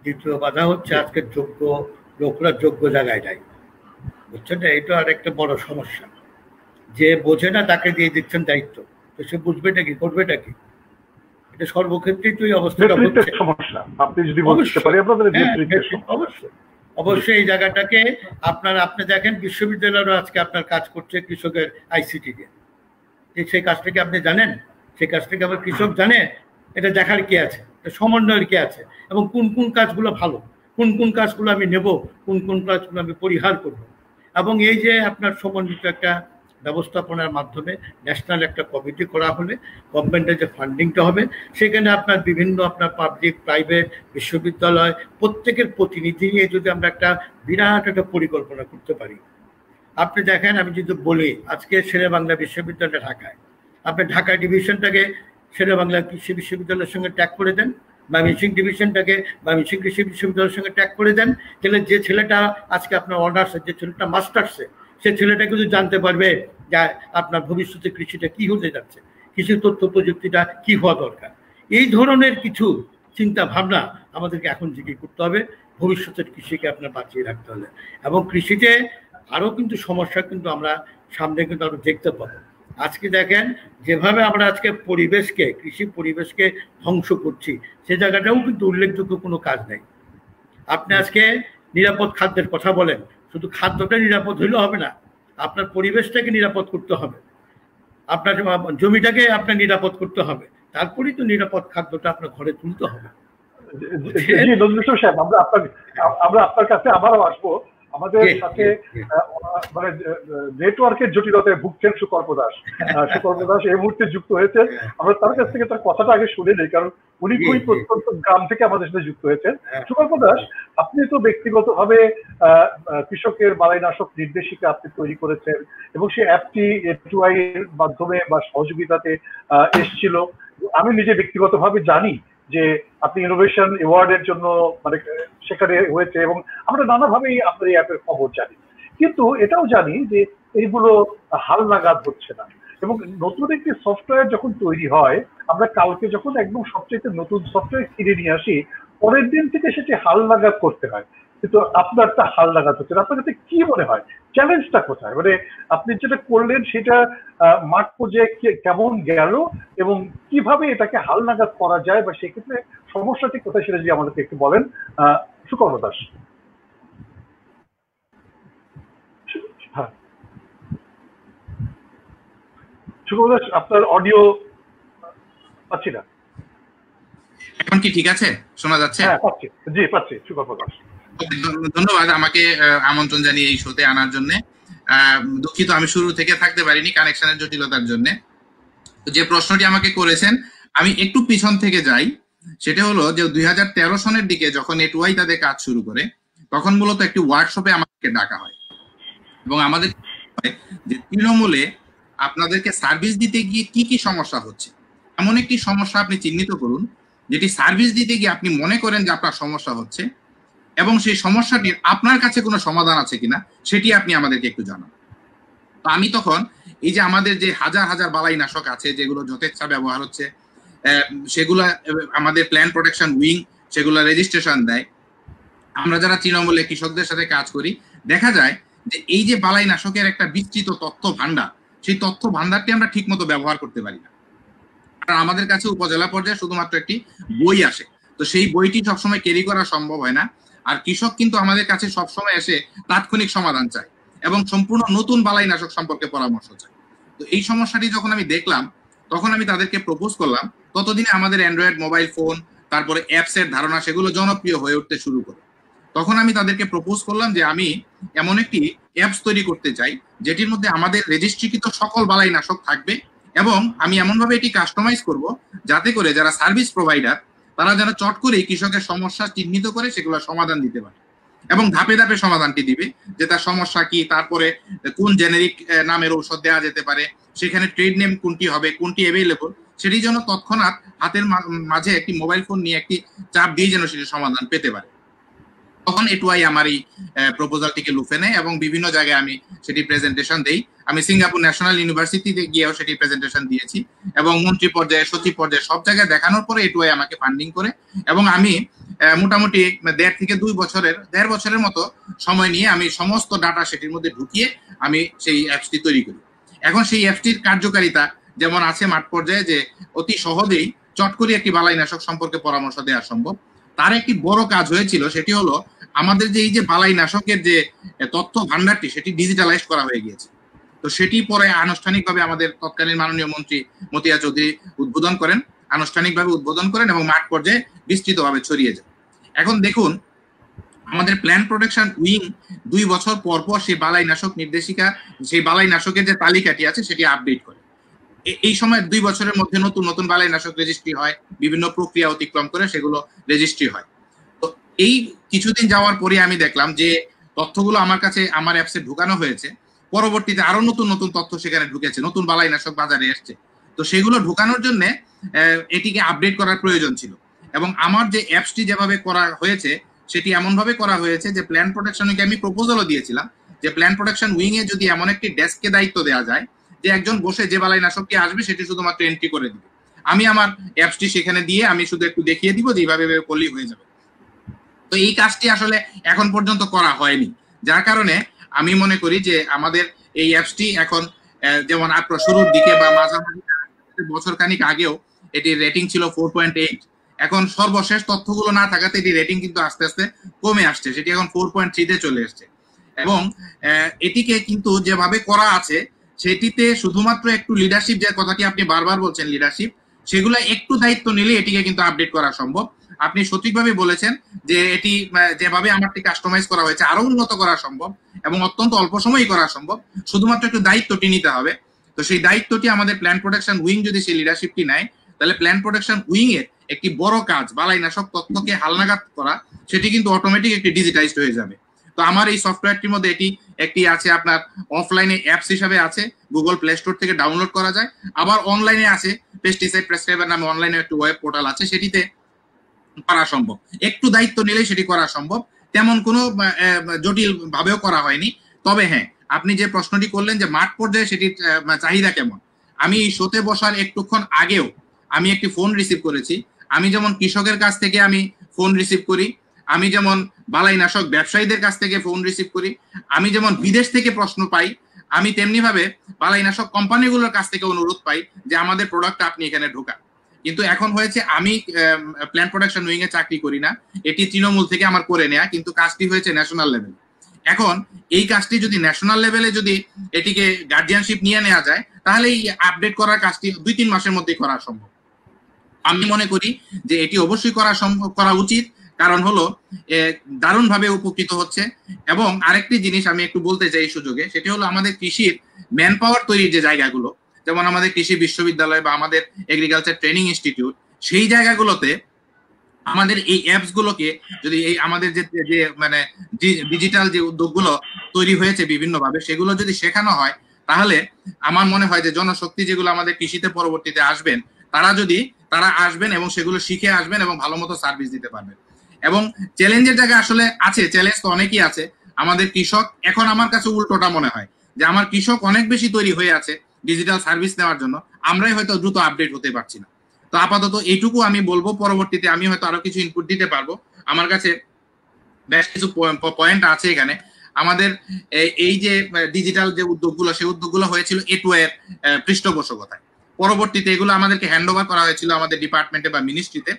[SPEAKER 3] দ্বিতীয় বাধা হচ্ছে আজকে যোগ্য লোকরা যোগ্য জায়গায় নাই, বুঝছেন না? এটা আর একটা বড় সমস্যা। যে বোঝে না তাকে দিয়ে দিচ্ছেন দায়িত্ব, তো সে বুঝবে নাকি, করবে নাকি? এটা সর্বক্ষেত্রেই তো এই অবস্থাটা হচ্ছে।
[SPEAKER 2] আপনি যদি বলতে পারেন আপনাদের
[SPEAKER 3] অবশ্যই এই জায়গাটাকে আপনি দেখেন বিশ্ববিদ্যালয়েরও আজকে আপনার কাজ করছে কৃষকের আইসিটি দিয়ে, সেই কাজটাকে আপনি জানেন? সেই কাজটাকে আবার কৃষক জানে? এটা দেখার কি আছে, সমন্বয়ের কি আছে, এবং কোন কোন কাজগুলো ভালো, কোন কোন কাজগুলো আমি নেব, কোন কোন কাজগুলো আমি পরিহার করব। এবং এই যে আপনার সমন্বিত একটা ব্যবস্থাপনার মাধ্যমে ন্যাশনাল একটা কমিটি করা হলে গভর্নমেন্টের যে ফান্ডিংটা হবে সেখানে আপনার বিভিন্ন আপনার পাবলিক প্রাইভেট বিশ্ববিদ্যালয় প্রত্যেকের প্রতিনিধি নিয়ে যদি আমরা একটা বিরাট একটা পরিকল্পনা করতে পারি। আপনি দেখেন, আমি যদি বলি আজকে শেরেবাংলা বিশ্ববিদ্যালয় ঢাকায়, আপনি ঢাকা ডিভিশনটাকে শেরেবাংলা কৃষি বিশ্ববিদ্যালয়ের সঙ্গে ট্যাগ করে দেন, ময়মনসিংহ ডিভিশনটাকে ময়মনসিংহ কৃষি বিশ্ববিদ্যালয়ের সঙ্গে ট্যাগ করে দেন, তাহলে যে ছেলেটা আজকে আপনার অনার্সে, যে ছেলেটা মাস্টার্সে, সে ছেলেটা কিন্তু জানতে পারবে যে আপনার ভবিষ্যতে কৃষিটা কি হতে যাচ্ছে, কৃষি তথ্য প্রযুক্তিটা কি হওয়া দরকার। এই ধরনের কিছু চিন্তা ভাবনা আমাদেরকে এখন থেকে করতে হবে, ভবিষ্যতের কৃষিকে আপনার বাঁচিয়ে রাখতে হবে। এবং কৃষিতে আরও কিন্তু সমস্যা কিন্তু আমরা সামনে কিন্তু আরো দেখতে পাবো। আজকে দেখেন যেভাবে আমরা আজকে পরিবেশকে, কৃষি পরিবেশকে ধ্বংস করছি, সে জায়গাটাও কিন্তু উল্লেখযোগ্য কোনো কাজ নেই। আপনি আজকে নিরাপদ খাদ্যের কথা বলেন, শুধু খাদ্যটা নিরাপদ হইলে হবে না, আপনার পরিবেশটাকে নিরাপদ করতে হবে, আপনার জমিটাকে আপনার নিরাপদ করতে হবে, তারপরেই তো নিরাপদ খাদ্যটা আপনার ঘরে তুলতে হবে।
[SPEAKER 2] নজরুল সাহেব, আমরা আপনার কাছে আবারও আসবো। আমাদের সাথে মানে নেটওয়ার্কের জটিলতায় ভুগছেন সুকল্প দাস। সুকল্প দাস এই মুহূর্তে যুক্ত হয়েছে, আমরা তার কাছ থেকে তার কথাটা আগে শুনে নেই, কারণ উনি খুবই প্রত্যন্ত গ্রাম থেকে আমাদের সাথে যুক্ত হয়েছেন। সুকল্প দাস, আপনি তো ব্যক্তিগতভাবে কৃষকের বালাইনাশক নির্দেশিকা আপনি তৈরি করেছেন এবং সেই অ্যাপটি A2I এর মাধ্যমে বা সহযোগিতাতে এসেছিল। আমি নিজে ব্যক্তিগতভাবে জানি যে আপনি ইনোভেশন অ্যাওয়ার্ডের জন্য মানে সেখানে হয়েছে এবং আমরা নানাভাবেই আপনার এই অ্যাপের খবর জানি, কিন্তু এটাও জানি যে এইগুলো হাল নাগাদ হচ্ছে না। এবং নতুন একটি সফটওয়্যার যখন তৈরি হয়, আমরা কালকে যখন একদম সবচেয়ে নতুন সফটওয়্যার কিনে নিয়ে আসি, পরের দিন থেকে সেটি হাল নাগাদ করতে হয়, কিন্তু আপনারটা হাল নাগাদ হচ্ছে না। আপনার কাছে কি মনে হয় চ্যালেঞ্জটা কোথায়? মানে আপনি যেটা করলেন সেটা মাঠ পর্যায়ে কেমন গেল এবং কিভাবে এটাকে হাল নাগাদ করা যায়, বা সেক্ষেত্রে সমস্যাটি কোথায় সেটা যদি আমাদেরকে একটু বলেন সুকর্ণ দাস। হ্যাঁ, সুকর্ণ দাস, আপনার অডিও পাচ্ছি না।
[SPEAKER 4] এখন কি ঠিক আছে, শোনা যাচ্ছে?
[SPEAKER 2] হ্যাঁ পাচ্ছি, জি পাচ্ছি সুকর্ণ দাস।
[SPEAKER 4] ধন্যবাদ আমাকে আমন্ত্রণ জানিয়ে এই শোতে আনার জন্য। দুঃখিত আমি শুরু থেকে থাকতে পারিনি কানেকশনের জটিলতার জন্য। যে প্রশ্নটি আমাকে করেছেন আমি একটু পিছন থেকে যাই, সেটা হলো যে 2013 সনের দিকে যখন A2I তাদের কাজ শুরু করে, তখন মূলত একটি ওয়ার্কশপে আমাদেরকে ডাকা হয় এবং আমাদের যে তৃণমূলে আপনাদেরকে সার্ভিস দিতে গিয়ে কি কি সমস্যা হচ্ছে, এমন একটি সমস্যা আপনি চিহ্নিত করুন যেটি সার্ভিস দিতে গিয়ে আপনি মনে করেন যে আপনার সমস্যা হচ্ছে, এবং সেই সমস্যাটির আপনার কাছে কোনো সমাধান আছে কিনা সেটি আপনি আমাদেরকে একটু জানান। তো আমি তখন এই যে আমাদের যে হাজার হাজার বালাইনাশক আছে যেগুলো যথেচ্ছা ব্যবহার হচ্ছে, সেগুলা আমাদের প্ল্যান প্রোটেকশন উইং সেগুলো রেজিস্ট্রেশন দেয়। আমরা যারা তৃণমূলে কৃষকদের সাথে কাজ করি, দেখা যায় যে এই যে বালাইনাশকের একটা বিস্তৃত তথ্য ভান্ডার, সেই তথ্য ভান্ডারটি আমরা ঠিক মতো ব্যবহার করতে পারি না। কারণ আমাদের কাছে উপজেলা পর্যায়ে শুধুমাত্র একটি বই আসে, তো সেই বইটি সবসময় ক্যারি করা সম্ভব হয় না। আর কৃষক কিন্তু আমাদের কাছে সবসময় এসে তাৎক্ষণিক সমাধান চায় এবং সম্পূর্ণ নতুন বালাইনাশক সম্পর্কে পরামর্শ চায়। তো এই সমস্যাটি যখন আমি দেখলাম, তখন আমি তাদেরকে প্রপোজ করলাম। ততদিনে আমাদের অ্যান্ড্রয়েড মোবাইল ফোন, তারপরে অ্যাপস এর ধারণা, সেগুলো জনপ্রিয় হয়ে উঠতে শুরু করে। তখন আমি তাদেরকে প্রপোজ করলাম যে আমি এমন একটি অ্যাপস তৈরি করতে চাই যেটির মধ্যে আমাদের রেজিস্ট্রিকৃত সকল বালাইনাশক থাকবে, এবং আমি এমনভাবে এটি কাস্টমাইজ করব যাতে করে যারা সার্ভিস প্রোভাইডার তারা যেন চট করে কৃষকের সমস্যা চিহ্নিত করে সেগুলো সমাধান দিতে পারে এবং ধাপে ধাপে সমাধানটি দিবে, যে তার সমস্যা কি, তারপরে কোন জেনেরিক নামের ঔষধ দেওয়া যেতে পারে, সেখানে ট্রেড নেম কোনটি হবে, কোনটি অ্যাভেলেবল, সেটি যেন তৎক্ষণাৎ হাতের মাঝে একটি মোবাইল ফোন নিয়ে একটি চাপ দিয়ে যেন সেটি সমাধান পেতে পারে। তখন A2I আমার এই প্রপোজালটিকে লুফে নেয় এবং বিভিন্ন জায়গায় আমি সেটি প্রেজেন্টেশন দেই। আমি সিঙ্গাপুর ন্যাশনাল ইউনিভার্সিটিতে গিয়েও সেটি প্রেজেন্টেশন দিয়েছি এবং মন্ত্রী পর্যায়ে, সচিব পর্যায়ে সব জায়গায় দেখানোর পরে A2I আমাকে ফান্ডিং করে এবং আমি মোটামুটি 1.5 থেকে 2 বছরের 1.5 বছরের মতো সময় নিয়ে আমি সমস্ত ডাটা সেটির মধ্যে ঢুকিয়ে আমি সেই অ্যাপসটি তৈরি করি। এখন সেই অ্যাপসটির কার্যকারিতা যেমন আছে মাঠ পর্যায়ে, যে অতি সহজেই চট করে একটি বালাইনাশক সম্পর্কে পরামর্শ দেওয়া সম্ভব, তার একটি বড় কাজ হয়েছিল। সেটি হলো আমাদের যে এই যে বালাইনাশকের যে তথ্য ভান্ডারটি সেটি ডিজিটালাইজ করা হয়ে গিয়েছে। তো সেটি পরে আনুষ্ঠানিকভাবে আমাদের তৎকালীন মাননীয় মন্ত্রী মতিয়া চৌধুরী উদ্বোধন করেন, আনুষ্ঠানিকভাবে উদ্বোধন করেন এবং মাঠ পর্যায়ে বিস্তৃতভাবে ছড়িয়ে যায়। এখন দেখুন আমাদের প্ল্যান প্রোটেকশন উইং 2 বছর পর পর সেই বালাইনাশক নির্দেশিকা, সেই বালাইনাশকের যে তালিকাটি আছে সেটি আপডেট করে। এই সময় 2 বছরের মধ্যে নতুন নতুন বালাইনাশক রেজিস্ট্রি হয়, বিভিন্ন প্রক্রিয়া অতিক্রম করে সেগুলো রেজিস্ট্রি হয়। তো এই কিছুদিন যাওয়ার পরে আমি দেখলাম যে তথ্যগুলো আমার কাছে আমার অ্যাপসে ঢুকানো হয়েছে, পরবর্তীতে আরো নতুন নতুন তথ্য সেখানে ঢুকেছে, নতুন বালাইনাশক বাজারে এসছে। তো সেগুলো ঢুকানোর জন্য এটিকে আপডেট করার প্রয়োজন ছিল। এবং আমার যে অ্যাপসটি যেভাবে করা হয়েছে সেটি এমন ভাবে করা হয়েছে যে প্ল্যান প্রোটেকশনকে আমি প্রপোজালও দিয়েছিলাম যে প্ল্যান প্রোটেকশন উইং এ যদি এমন একটি ডেস্ককে দায়িত্ব দেওয়া যায় যে একজন বসে যে বালাইনাশকটি আসবে সেটি শুধুমাত্র এন্ট্রি করে দিবে, আমি আমার অ্যাপসটি সেখানে দিয়ে আমি শুধু একটু দেখিয়ে দিব যে এইভাবে করলেই হয়ে যাবে। তো এই কাজটি আসলে এখন পর্যন্ত করা হয়নি, যার কারণে আমি মনে করি যে আমাদের এই অ্যাপসটি এখন যেমন আপনার শুরুর দিকে বা মাঝামাঝি বছর খানিক আগেও এটির রেটিং ছিল 4.8, এখন সর্বশেষ তথ্যগুলো না থাকাতে এটি রেটিং কিন্তু আস্তে আস্তে কমে আসছে, সেটি এখন 4.3-তে চলে এসছে। এবং এটিকে কিন্তু যেভাবে করা আছে সেটিতে শুধুমাত্র একটু লিডারশিপ, যে কথাটি আপনি বারবার বলছেন লিডারশিপ, সেগুলো একটু দায়িত্ব নিলে এটিকে কিন্তু আপডেট করা সম্ভব। আপনি সঠিকভাবে বলেছেন যে এটি যেভাবে আমারটি কাস্টমাইজ করা হয়েছে আরো উন্নত করা সম্ভব এবং অত্যন্ত অল্প সময়ই করা সম্ভব, শুধুমাত্র একটু দায়িত্বটি নিতে হবে। তো সেই দায়িত্বটি আমাদের প্ল্যান প্রোটেকশন উইং যদি সেই লিডারশিপটি নেয়, তাহলে প্ল্যান প্রোটেকশন উইং এর একটি বড় কাজ বালাইনাশক তথ্যকে হালনাগাদ করা, সেটি কিন্তু অটোমেটিক একটি ডিজিটাইজড হয়ে যাবে। তো আমার এই সফটওয়্যারটির মধ্যে একটি আছে আপনার অফলাইনে অ্যাপস হিসাবে আছে, গুগল প্লে স্টোর থেকে ডাউনলোড করা যায়, আবার অনলাইনে আছে পেস্টিসাইড প্রেসক্রাইবার নামে অনলাইনে একটি ওয়েব পোর্টাল আছে, সেটিতে করা সম্ভব। একটু দায়িত্ব নিলেই সেটি করা সম্ভব, তেমন কোনো জটিল ভাবেও করা হয়নি। তবে হ্যাঁ, আপনি যে প্রশ্নটি করলেন যে মাঠ পর্যায়ে সেটির চাহিদা কেমন, আমি এই শোতে বসার একটুক্ষণ আগেও আমি একটি ফোন রিসিভ করেছি। আমি যেমন কৃষকের কাছ থেকে আমি ফোন রিসিভ করি, আমি যেমন বালাইনাশক ব্যবসায়ীদের কাছ থেকে ফোন রিসিভ করি, আমি যেমন বিদেশ থেকে প্রশ্ন পাই, আমি তেমনি ভাবে বালাইনাশক কোম্পানিগুলোর কাছ থেকে অনুরোধ পাই যে আমাদের প্রোডাক্টটা আপনি এখানে ঢোকান। কিন্তু এখন হয়েছে আমি প্ল্যান প্রোটেকশন উইং এ চাকরি করি না, এটি তৃণমূল থেকে আমার করে নেয়া, কিন্তু কাজটি হয়েছে ন্যাশনাল লেভেল। এখন এই কাজটি যদি ন্যাশনাল লেভেলে যদি এটিকে গার্ডিয়ানশিপ নিয়ে নেওয়া যায়, তাহলে এই আপডেট করার কাজটি 2-3 মাসের মধ্যেই করা সম্ভব। আমি মনে করি যে এটি অবশ্যই করা উচিত, কারণ হলো দারুণ ভাবে উপকৃত হচ্ছে। এবং আরেকটি জিনিস আমি একটু বলতে চাই এই সুযোগে, সেটি হলো আমাদের কৃষির ম্যান পাওয়ার তৈরির যে জায়গাগুলো, যেমন আমাদের কৃষি বিশ্ববিদ্যালয় বা আমাদের এগ্রিকালচার ট্রেনিং ইনস্টিটিউট, সেই জায়গাগুলোতে আমাদের এই অ্যাপস গুলোকে যদি এই আমাদের যে মানে ডিজিটাল যে উদ্যোগগুলো তৈরি হয়েছে বিভিন্ন ভাবে, সেগুলো যদি শেখানো হয়, তাহলে আমার মনে হয় যে জনশক্তি যেগুলো আমাদের কৃষিতে পরবর্তীতে আসবেন, তারা আসবেন এবং সেগুলো শিখে আসবেন এবং ভালো মতো সার্ভিস দিতে পারবেন। এবং চ্যালেঞ্জের জায়গা আসলে আছে, চ্যালেঞ্জ তো অনেকই আছে। আমাদের কৃষক এখন আমার কাছে উল্টোটা মনে হয় যে আমার কৃষক অনেক বেশি তৈরি হয়ে আছে ডিজিটাল সার্ভিস নেওয়ার জন্য, আমরাই হয়তো দ্রুত আপডেট হতে পারছি না। তো আপাতত এইটুকু আমি বলবো, পরবর্তীতে আমি হয়তো আরো কিছু ইনপুট দিতে পারবো। আমার কাছে বেশ কিছু পয়েন্ট আছে এখানে। আমাদের এই যে ডিজিটাল যে উদ্যোগগুলো, সেই উদ্যোগগুলো হয়েছিল এর পৃষ্ঠপোষকতায়, পরবর্তীতে এগুলো আমাদেরকে হ্যান্ড ওভার করা হয়েছিল আমাদের ডিপার্টমেন্টে বা মিনিস্ট্রিতে।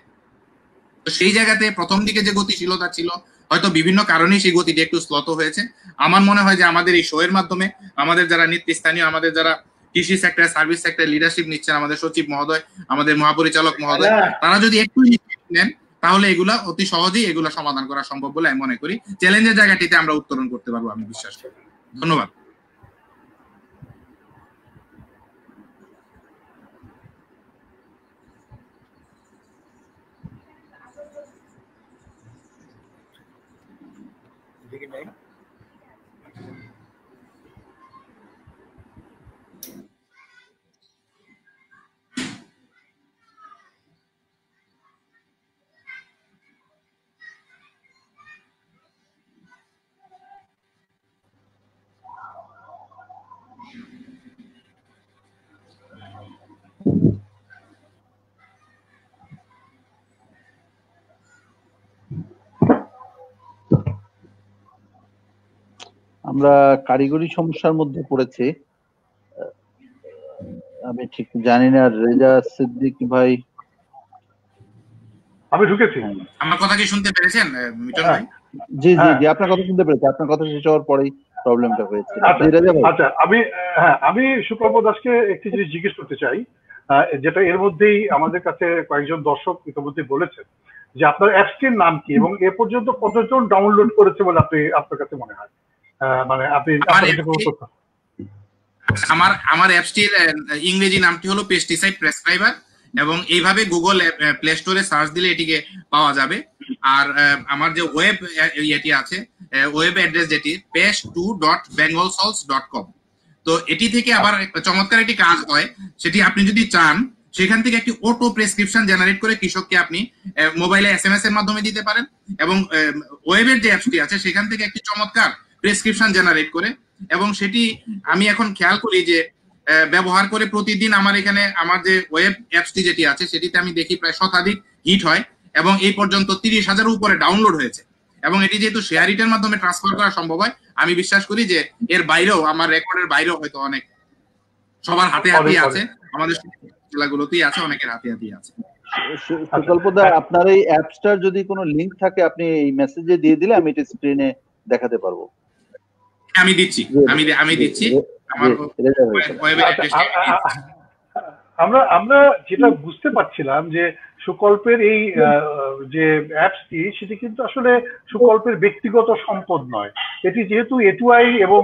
[SPEAKER 4] তো সেই জায়গাতে প্রথম দিকে যে গতিশীলতা ছিল, হয়তো বিভিন্ন কারণেই সেই গতিটি একটু স্লথ হয়েছে। আমার মনে হয় যে আমাদের এই শো এর মাধ্যমে আমাদের যারা নেতৃস্থানীয়, আমাদের যারা কৃষি সেক্টর, সার্ভিস সেক্টর লিডারশিপ নিচ্ছেন, আমাদের সচিব মহোদয়, আমাদের মহাপরিচালক মহোদয়, তারা যদি একটু নেন, তাহলে এগুলা অতি সহজেই এগুলা সমাধান করা সম্ভব বলে আমি মনে করি। চ্যালেঞ্জের জায়গাটিতে আমরা উত্তরণ করতে পারবো, আমি বিশ্বাস করি। ধন্যবাদ।
[SPEAKER 1] আমরা কারিগরি সমস্যার মধ্যে পড়েছি, আমি ঠিক জানি না। রেজা সিদ্দিক ভাই,
[SPEAKER 2] আমি ঢুকেছি।
[SPEAKER 4] আমার কথা কি শুনতে পেরেছেন মিটন ভাই?
[SPEAKER 1] জি জি জি, আপনার কথা শুনতে পেরেছি। আপনার কথা শেষ হওয়ার পরেই প্রবলেমটা হয়েছে।
[SPEAKER 2] আচ্ছা, আমি সুপ্রভ দাসকে একটি জিনিস জিজ্ঞেস করতে চাই, যেটা এর মধ্যেই আমাদের কাছে কয়েকজন দর্শক ইতিমধ্যে বলেছেন যে আপনার অ্যাপসটির নাম কি এবং এ পর্যন্ত কতজন ডাউনলোড করেছে বলে আপনার কাছে মনে হয়? মানে আপনি
[SPEAKER 4] আমার অ্যাপসটির ইংরেজি নামটি হলো পেস্টিসাইড প্রেসক্রাইবার, এবং এইভাবে গুগল প্লে স্টোরে সার্চ দিলে এটিকে পাওয়া যাবে। আর আমার যে ওয়েব ইয়েটি আছে, ওয়েব অ্যাড্রেস যেটি pest2.bengalsalts.com। তো এটি থেকে আবার চমৎকার একটি কাজ হয়, সেটি আপনি যদি চান সেখান থেকে একটি অটো প্রেসক্রিপশন জেনারেট করে কৃষককে আপনি মোবাইলে SMS এর মাধ্যমে দিতে পারেন, এবং ওয়েবের যে অ্যাপসটি আছে সেখান থেকে একটি চমৎকার প্রেসক্রিপশন জেনারেট করে, এবং সেটি আমি এখন খেয়াল করি যে ব্যবহার করে প্রতিদিন আমার এখানে আমার যে ওয়েব অ্যাপসটি যেটি আছে সেটিতে আমি দেখি প্রায় শতাধিক হিট হয়, এবং এই পর্যন্ত 30,000 উপরে ডাউনলোড হয়েছে। এবং এটি যেহেতু শেয়ার ইটের মাধ্যমে ট্রান্সফার করা সম্ভব হয়, আমি বিশ্বাস করি যে এর বাইরেও, আমার রেকর্ডের বাইরেও হয়তো অনেক সবার হাতে হাতেই আছে, আমাদের জেলাগুলোতেই আছে, অনেকের হাতে হাতেই আছে।
[SPEAKER 1] সুকল্পদা, আপনার এই অ্যাপসটার যদি কোনো লিংক থাকে আপনি এই মেসেজে দিয়ে দিলে আমি এটা স্ক্রিনে দেখাতে পারবো।
[SPEAKER 4] আমি দিচ্ছি। আমার
[SPEAKER 2] আমরা যেটা বুঝতে পারছিলাম যে সুকল্পের এই যে অ্যাপসটি, সেটি কিন্তু আসলে সুকল্পের ব্যক্তিগত সম্পদ নয়। এটি যেহেতু এটুআই এবং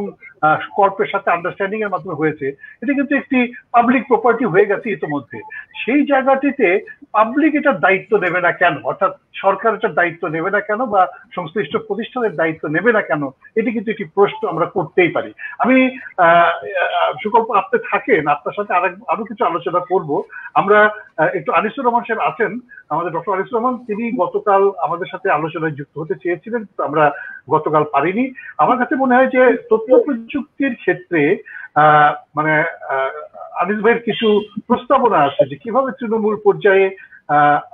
[SPEAKER 2] সুকল্পের সাথে আন্ডারস্ট্যান্ডিং এর মাধ্যমে হয়েছে, এটি কিন্তু একটি পাবলিক প্রপার্টি হয়ে গেছে ইতিমধ্যে। সেই জায়গাটিতে পাবলিক এটার দায়িত্ব নেবে না কেন, অর্থাৎ সরকার এটার দায়িত্ব নেবে না কেন, বা সংশ্লিষ্ট প্রতিষ্ঠানের দায়িত্ব নেবে না কেন, এটি কিন্তু একটি প্রশ্ন আমরা করতেই পারি। আমি সুকল্প আপনি থাকেন, আপনার সাথে আরো কিছু আলোচনা করব। আমরা একটু আনিসুর রহমান সাহেব আছেন, আমাদের ডক্টর আনিসুর রহমান, তিনি গতকাল আমাদের সাথে আলোচনায় যুক্ত হতে চেয়েছিলেন, কিন্তু আমরা গতকাল পারিনি। আমার কাছে মনে হয় যে তথ্য প্রযুক্তির ক্ষেত্রে মানে আনিস ভাইয়ের কিছু প্রস্তাবনা আছে যে কিভাবে তৃণমূল পর্যায়ে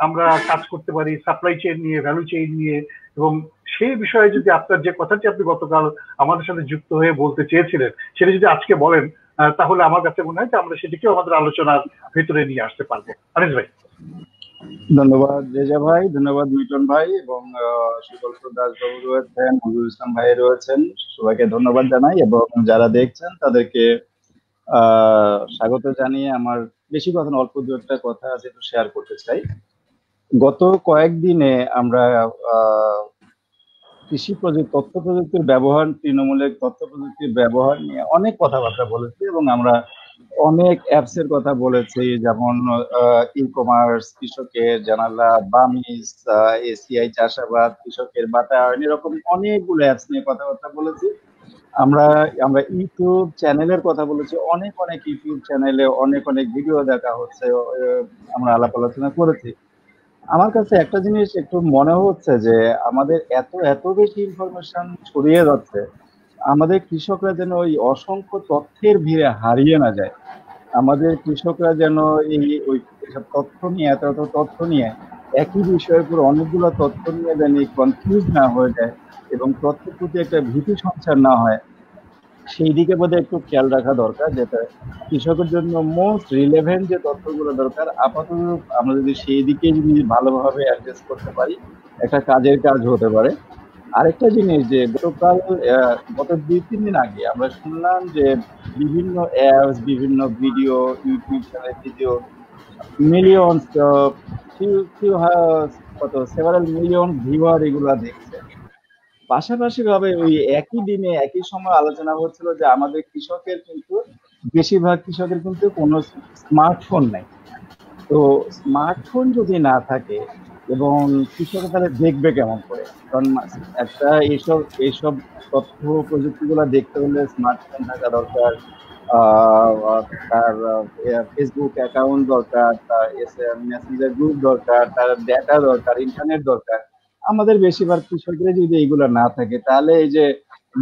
[SPEAKER 2] আমরা কাজ করতে পারি সাপ্লাই চেইন নিয়ে, ভ্যালু চেইন নিয়ে, এবং সেই বিষয়ে যদি আপনার যে কথাটি আপনি গতকাল আমাদের সাথে যুক্ত হয়ে বলতে চেয়েছিলেন সেটা যদি আজকে বলেন, তাহলে আমার কাছে মনে হয় যে আমরা সেটিকেও আমাদের আলোচনার ভিতরে নিয়ে আসতে পারবো। আনিস ভাই।
[SPEAKER 5] ধন্যবাদ রেজা ভাই, ধন্যবাদ মিটন ভাই, এবং সুকল্প দাসবাবু রয়েছেন, নজরুল ইসলাম ভাই রয়েছেন, সবাইকে ধন্যবাদ জানাই, এবং যারা দেখছেন তাদেরকে স্বাগত জানিয়ে আমার বেশি কথা না, অল্প দু একটা কথা আছে একটু শেয়ার করতে চাই। গত কয়েকদিনে আমরা কৃষি প্রযুক্তি, তথ্য প্রযুক্তির ব্যবহার, তৃণমূলের তথ্য প্রযুক্তির ব্যবহার নিয়ে অনেক কথাবার্তা বলেছি, এবং আমরা অনেক অ্যাপস এর কথা বলেছি, যেমন ই কমার্স, কৃষকের জানালা, বামিস, এসিআই চাষাবাদ, কৃষকের বাতায়ন, এরকম অনেকগুলো অ্যাপস নিয়ে কথাবার্তা বলেছি। আমরা ইউটিউব চ্যানেলের কথা বলেছি, অনেক ইউটিউব চ্যানেলে অনেক ভিডিও দেখা হচ্ছে, আমরা আলাপ আলোচনা করেছি। আমার কাছে একটা জিনিস একটু মনে হচ্ছে যে আমাদের এত বেশি ইনফরমেশন ছড়িয়ে যাচ্ছে, আমাদের কৃষকরা যেন ওই অসংখ্য তথ্যের ভিড়ে হারিয়ে না যায়। আমাদের কৃষকরা যেন ওই তথ্য নিয়ে, এত তথ্য নিয়ে, একই বিষয়ের উপর অনেকগুলো তথ্য নিয়ে যেন কনফিউজ না হয়ে যায়, এবং তথ্যের প্রতি একটা ভীতি সঞ্চার না হয়, সেই দিকে বোধহয় একটু খেয়াল রাখা দরকার। যেটা কৃষকের জন্য মোস্ট রিলেভেন্ট যে তথ্যগুলো দরকার, আপাতত আমরা যদি সেই দিকে যদি ভালোভাবে অ্যাড্রেস করতে পারি, একটা কাজের কাজ হতে পারে। আরেকটা জিনিস, যে গত 2-3 দিন আগে আমরা শুনলাম যে বিভিন্ন অ্যাপস, বিভিন্ন video, YouTube channel video million, several million viewer এগুলা দেখছে। পাশাপাশি ভাবে ওই একই দিনে একই সময় আলোচনা হচ্ছিল যে আমাদের কৃষকের কিন্তু, বেশিরভাগ কৃষকের কিন্তু কোনো স্মার্টফোন নাই। তো স্মার্টফোন যদি না থাকে, এবং কৃষক তাহলে দেখবে কেমন করে? কারণ একটা এইসব তথ্য প্রযুক্তিগুলো দেখতে হলে স্মার্টফোন থাকা দরকার, তার ফেসবুক অ্যাকাউন্ট দরকার, তার মেসেঞ্জার গ্রুপ দরকার, তার ডেটা দরকার, ইন্টারনেট দরকার। আমাদের বেশিরভাগ কৃষকের যদি এইগুলো না থাকে, তাহলে এই যে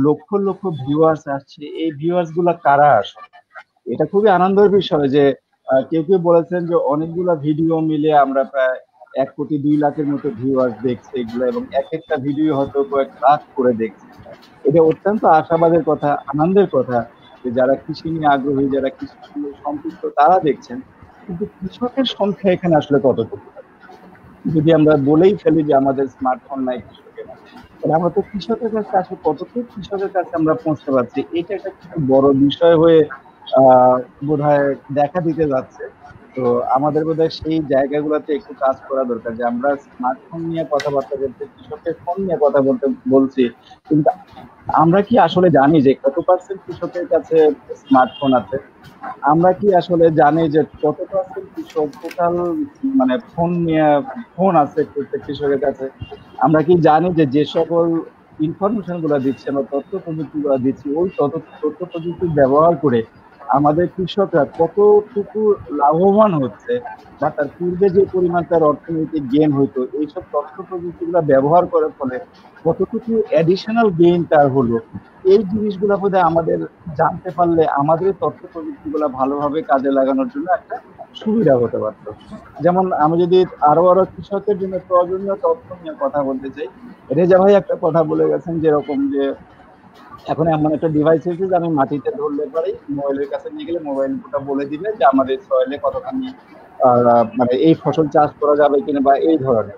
[SPEAKER 5] লক্ষ লক্ষ ভিউয়ার্স আসছে, এই ভিউয়ার্স গুলা কারা আসে? এটা খুবই আনন্দের বিষয় যে কেউ বলেছেন যে অনেকগুলো ভিডিও মিলে আমরা প্রায় 1 কোটি 2 লাখের মতো ভিউয়ার্স দেখছে এগুলো, এবং এক একটা ভিডিও হয়তো কয়েক লাখ করে দেখছে। এটা অত্যন্ত আশাবাদের কথা, আনন্দের কথা যে যারা কৃষি নিয়ে আগ্রহী, যারা কৃষির সঙ্গে সম্পৃক্ত, তারা দেখছেন। কিন্তু কৃষকের সংখ্যা এখানে আসলে কতটুকু? যদি আমরা বলেই ফেলি যে আমাদের স্মার্টফোন নাই কৃষকের, তাহলে আমরা তো কৃষকের কাছে আসলে কতটুকু কৃষকের কাছে আমরা পৌঁছতে পারছি, এটা একটা খুব বড় বিষয় হয়ে বোধহয় দেখা দিতে যাচ্ছে। তো আমাদের বোধহয় সেই জায়গাগুলোতে একটু কাজ করা দরকার, যে আমরা স্মার্টফোন নিয়ে কথাবার্তা বলতে, কৃষকের ফোন নিয়ে কথা বলছি, কিন্তু আমরা কি আসলে জানি যে কত পার্সেন্ট কৃষকের কাছে স্মার্টফোন আছে? আমরা কি আসলে জানি যে কত পার্সেন্ট কৃষক টোটাল মানে ফোন আছে প্রত্যেক কৃষকের কাছে? আমরা কি জানি যে যে সকল ইনফরমেশন গুলা দিচ্ছে বা তথ্য প্রযুক্তি গুলা দিচ্ছি, ওই তথ্য প্রযুক্তি ব্যবহার করে আমাদের কৃষকরা কতটুকু লাভবান হচ্ছে, বা তার পূর্বে যে পরিমাণ তার অর্থনৈতিক গেইন হইতো, এইসব তথ্য প্রযুক্তি গুলা ব্যবহার করার ফলে কতটুকু অ্যাডিশনাল গেইন তার হলো, এই জিনিসগুলো বোধহয় আমাদের জানতে পারলে আমাদের তথ্য প্রযুক্তি গুলা ভালোভাবে কাজে লাগানোর জন্য একটা সুবিধা হতে পারতো। যেমন আমি যদি আরো কৃষকের জন্য প্রয়োজনীয় তথ্য নিয়ে কথা বলতে চাই, রেজা ভাই একটা কথা বলে গেছেন যেরকম যে এখন এমন একটা ডিভাইস হয়েছে যে আমি মাটিতে ধরলে পারি, মোবাইলের কাছে নিয়ে গেলে মোবাইলটা বলে দিবে যে আমাদের সয়েলে কতখানি মানে এই ফসল চাষ করা যাবে কিনা বা এই ধরনের।